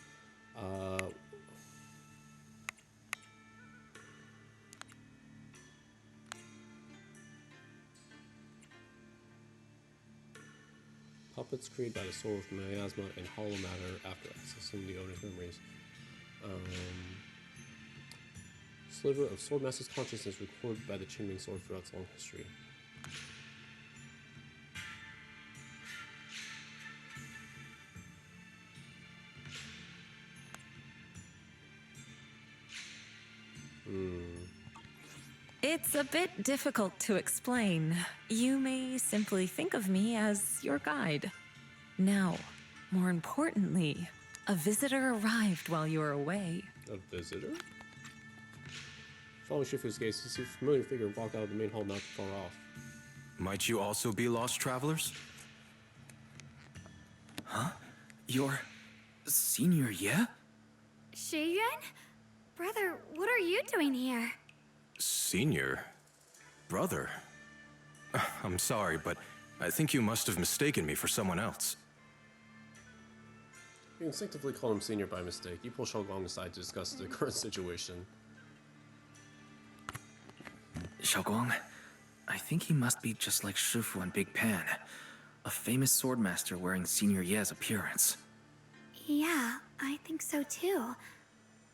Puppets created by the sword with miasma and hollow matter after accessing the owner's memories. Sliver of Swordmaster's consciousness recorded by the Qingming sword throughout its long history. It's a bit difficult to explain. You may simply think of me as your guide. Now, more importantly, a visitor arrived while you were away. A visitor? Following Shifu's gaze, you see a familiar figure walk out of the main hall not too far off. Might you also be lost travelers? Huh? You're... Senior, yeah? Shiyuan? Brother, what are you doing here? Senior? Brother? I'm sorry, but I think you must have mistaken me for someone else. You instinctively call him senior by mistake. You pull Xiaogong aside to discuss the current situation. Xiaogong, I think he must be just like Shifu and Big Pan, a famous swordmaster wearing Senior Ye's appearance. Yeah, I think so too.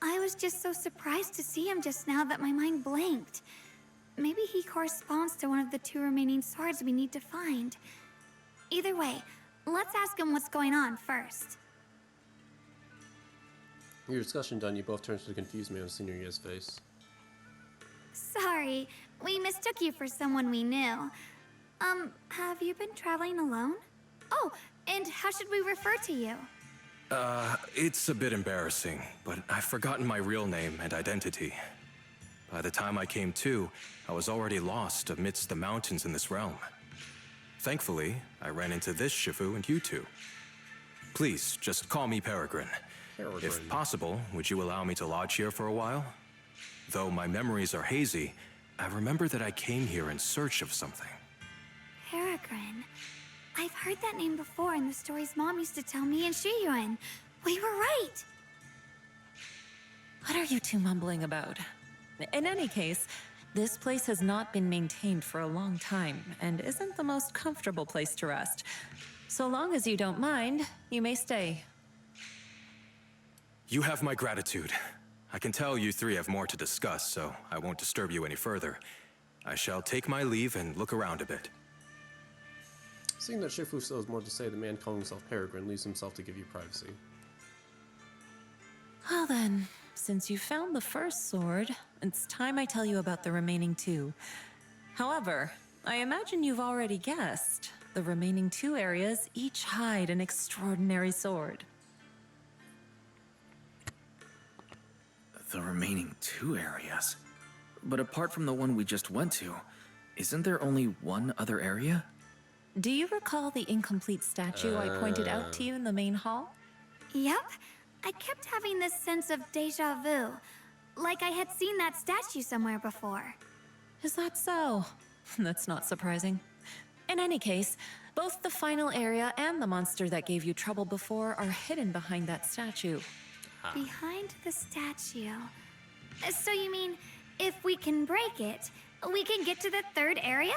I was just so surprised to see him just now that my mind blanked. Maybe he corresponds to one of the two remaining swords we need to find. Either way, let's ask him what's going on first. Your discussion done, you both turn to the confused man with Senior Ye's face. Sorry, we mistook you for someone we knew. Have you been traveling alone? Oh, and how should we refer to you? It's a bit embarrassing, but I've forgotten my real name and identity. By the time I came to, I was already lost amidst the mountains in this realm. Thankfully, I ran into this Shifu and you two. Please, just call me Peregrine. If possible, would you allow me to lodge here for a while? Though my memories are hazy, I remember that I came here in search of something. Peregrine. I've heard that name before in the stories Mom used to tell me and Shiyuan. We were right! What are you two mumbling about? In any case, This place has not been maintained for a long time and isn't the most comfortable place to rest. So long as you don't mind, you may stay. You have my gratitude. I can tell you three have more to discuss, so I won't disturb you any further. I shall take my leave and look around a bit. Seeing that Shifu still has more to say, the man calling himself Peregrine leaves himself to give you privacy. Well then, since you found the first sword, it's time I tell you about the remaining two. However, I imagine you've already guessed. The remaining two areas each hide an extraordinary sword. The remaining two areas? But apart from the one we just went to, isn't there only one other area? Do you recall the incomplete statue I pointed out to you in the main hall? Yep. I kept having this sense of deja vu. Like I had seen that statue somewhere before. Is that so? That's not surprising. In any case, both the final area and the monster that gave you trouble before are hidden behind that statue. Behind the statue. So you mean, if we can break it, we can get to the third area?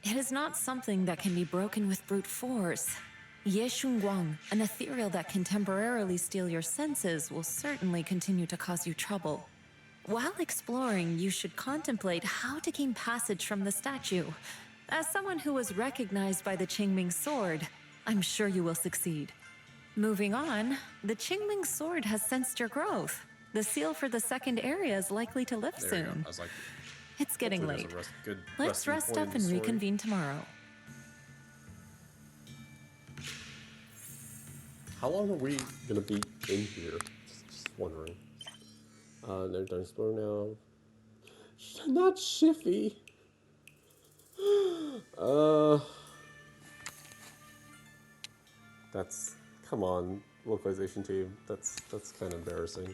It is not something that can be broken with brute force. Ye Shunguang, an ethereal that can temporarily steal your senses, will certainly continue to cause you trouble. While exploring, you should contemplate how to gain passage from the statue. As someone who was recognized by the Qingming sword, I'm sure you will succeed. Moving on, the Qingming sword has sensed your growth. The seal for the second area is likely to lift There you go. soon. I was like, It's getting hopefully late. there's a good Let's resting rest point in up the and story. reconvene tomorrow. How long are we gonna be in here? Just wondering. They're done exploring now. Not Shiffy. That's, come on, localization team. That's kind of embarrassing.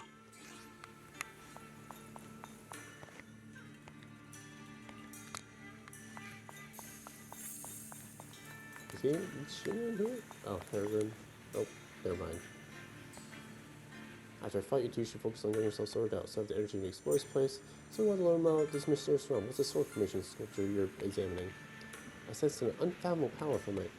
Is she in here? Oh, Peregrine. Nope, never mind. After a fight, you two should focus on getting yourself sorted out. So have the energy to explore this place. So we want to learn about this mysterious realm. What's the sword formation sculpture you're examining? I sense an unfathomable power from it.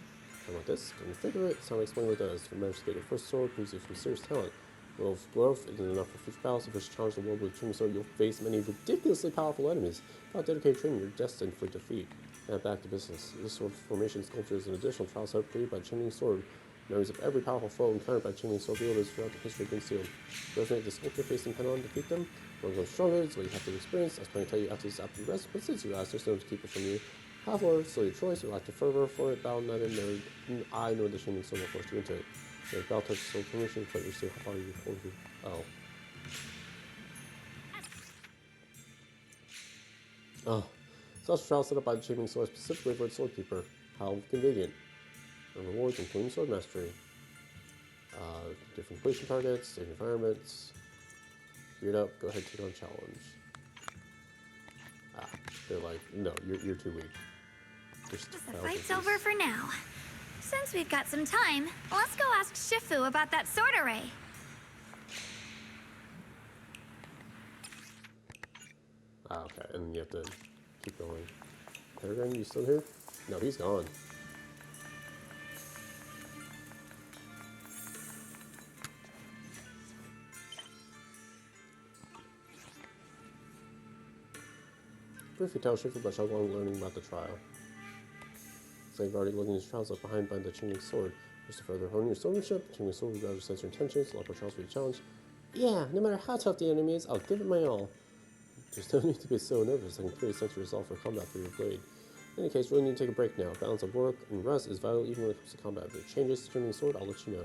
I want this. Can you figure it? Someone explain what it does. To manage to get your first sword proves you from serious talent. Well, if growth isn't enough for future battles, if you challenge the world with a training sword, you'll face many ridiculously powerful enemies. Without dedicated training, you're destined for defeat. Now back to business. This sword formation sculpture is an additional trial set created by Qingming Sword. Memories of every powerful foe encountered by Qingming Sword wielders throughout the history have been sealed. Those make the sculpture facing pen on to defeat them. When it goes stronger, it's what you have to experience. I was planning to tell you after this after the rest, but since you asked, there's no one to keep it from you. However, still your choice. You'll lack the fervor for it. Battle neither I nor the Qingming Sword will force you into it. So if battle touches sword formation, but you're still how far you hold you. Oh. Oh. Such trial set up by the Qingming Sword specifically for its sword keeper. How convenient. And rewards including sword mastery. Different completion targets, different environments. Geared up, go ahead, take on challenge. Ah, they're like, no, you're too weak. The fight's over for now. Since we've got some time, let's go ask Shifu about that sword array. Ah, okay, and then you have to keep going. Peregrine, you still here? No, he's gone. Briefly tell Shifu about Xiaoguang learning about the trial. So you've already looking these trials left behind by the Qingming Sword. Just to further hone your swordsmanship, Qingming Sword will be able to sense your intentions, allow for trials for your challenge. Yeah, no matter how tough the enemy is, I'll give it my all. There's no need to be so nervous. I can clearly sense your resolve for combat through your blade. In any case, really need to take a break now. Balance of work and rest is vital even when it comes to combat. If it changes to Qingming Sword, I'll let you know.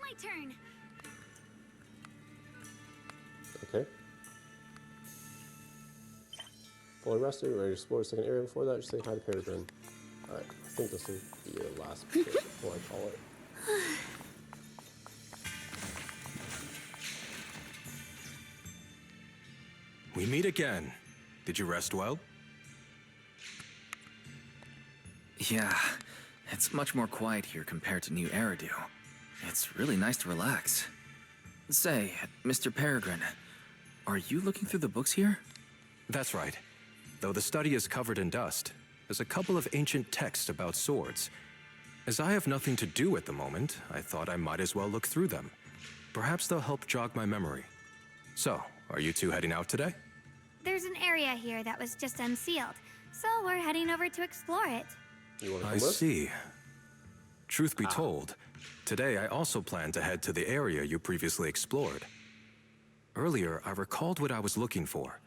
My turn. Okay. Fully rested, ready to explore the second area. Before that, just say hi to Peregrine. Alright, I think this will be your last bit before I call it. We meet again. Did you rest well? Yeah, it's much more quiet here compared to New Eridu. It's really nice to relax. Say, Mr. Peregrine, are you looking through the books here? That's right. Though the study is covered in dust, there's a couple of ancient texts about swords. As I have nothing to do at the moment, I thought I might as well look through them. Perhaps they'll help jog my memory. So, are you two heading out today? There's an area here that was just unsealed, so we're heading over to explore it. I see. Truth be told, today I also plan to head to the area you previously explored. Earlier, I recalled what I was looking for.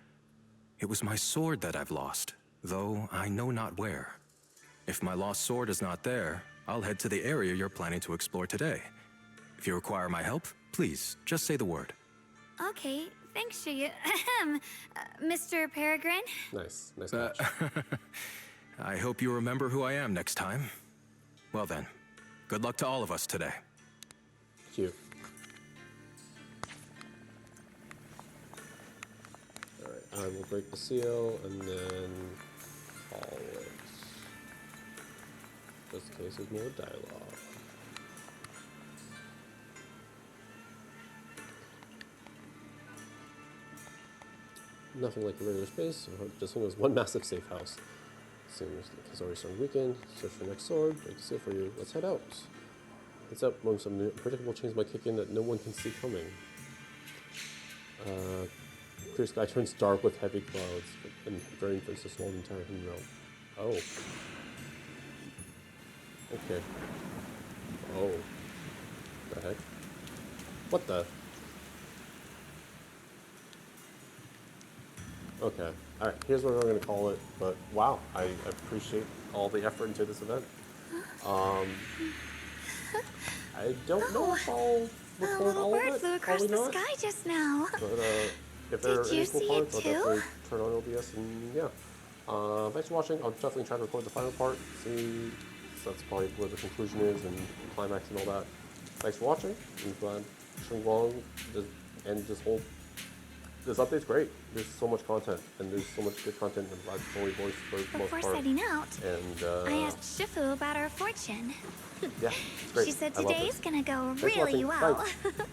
It was my sword that I've lost, though I know not where. If my lost sword is not there, I'll head to the area you're planning to explore today. If you require my help, please, just say the word. Okay, thanks, Shuyu. Mr. Peregrine? Nice. Nice catch. I hope you remember who I am next time. Well then, good luck to all of us today. Cute. Alright, I will break the seal and then call it. Just in case there's more dialogue. Nothing like a regular space, just was one massive safe house. Seems like it's already starting weekend. Search for the next sword. Break the seal for you. Let's head out. Heads up when some unpredictable change might kick in that no one can see coming. Clear sky turns dark with heavy clouds and varying for the small entire hidden realm. Oh. Okay. Oh. The heck? What the? Okay. Alright, here's what we're going to call it, but wow, I appreciate all the effort into this event. I don't know if I'll record all of bird it, flew across probably the not. sky just now. But if there are Did any you cool see parts, it I'll too? definitely turn on OBS and yeah. Thanks for watching. I'll definitely try to record the final part, see, so that's probably where the conclusion is and climax and all that. Thanks for watching. I'm glad Shenglong and this update's great. There's so much content, and there's so much good content in Live Story Voice for the most Before part. setting out, And I asked Shifu about our fortune. yeah, it's great. She said I love today's this. gonna go Thanks for really watching. well. Bye.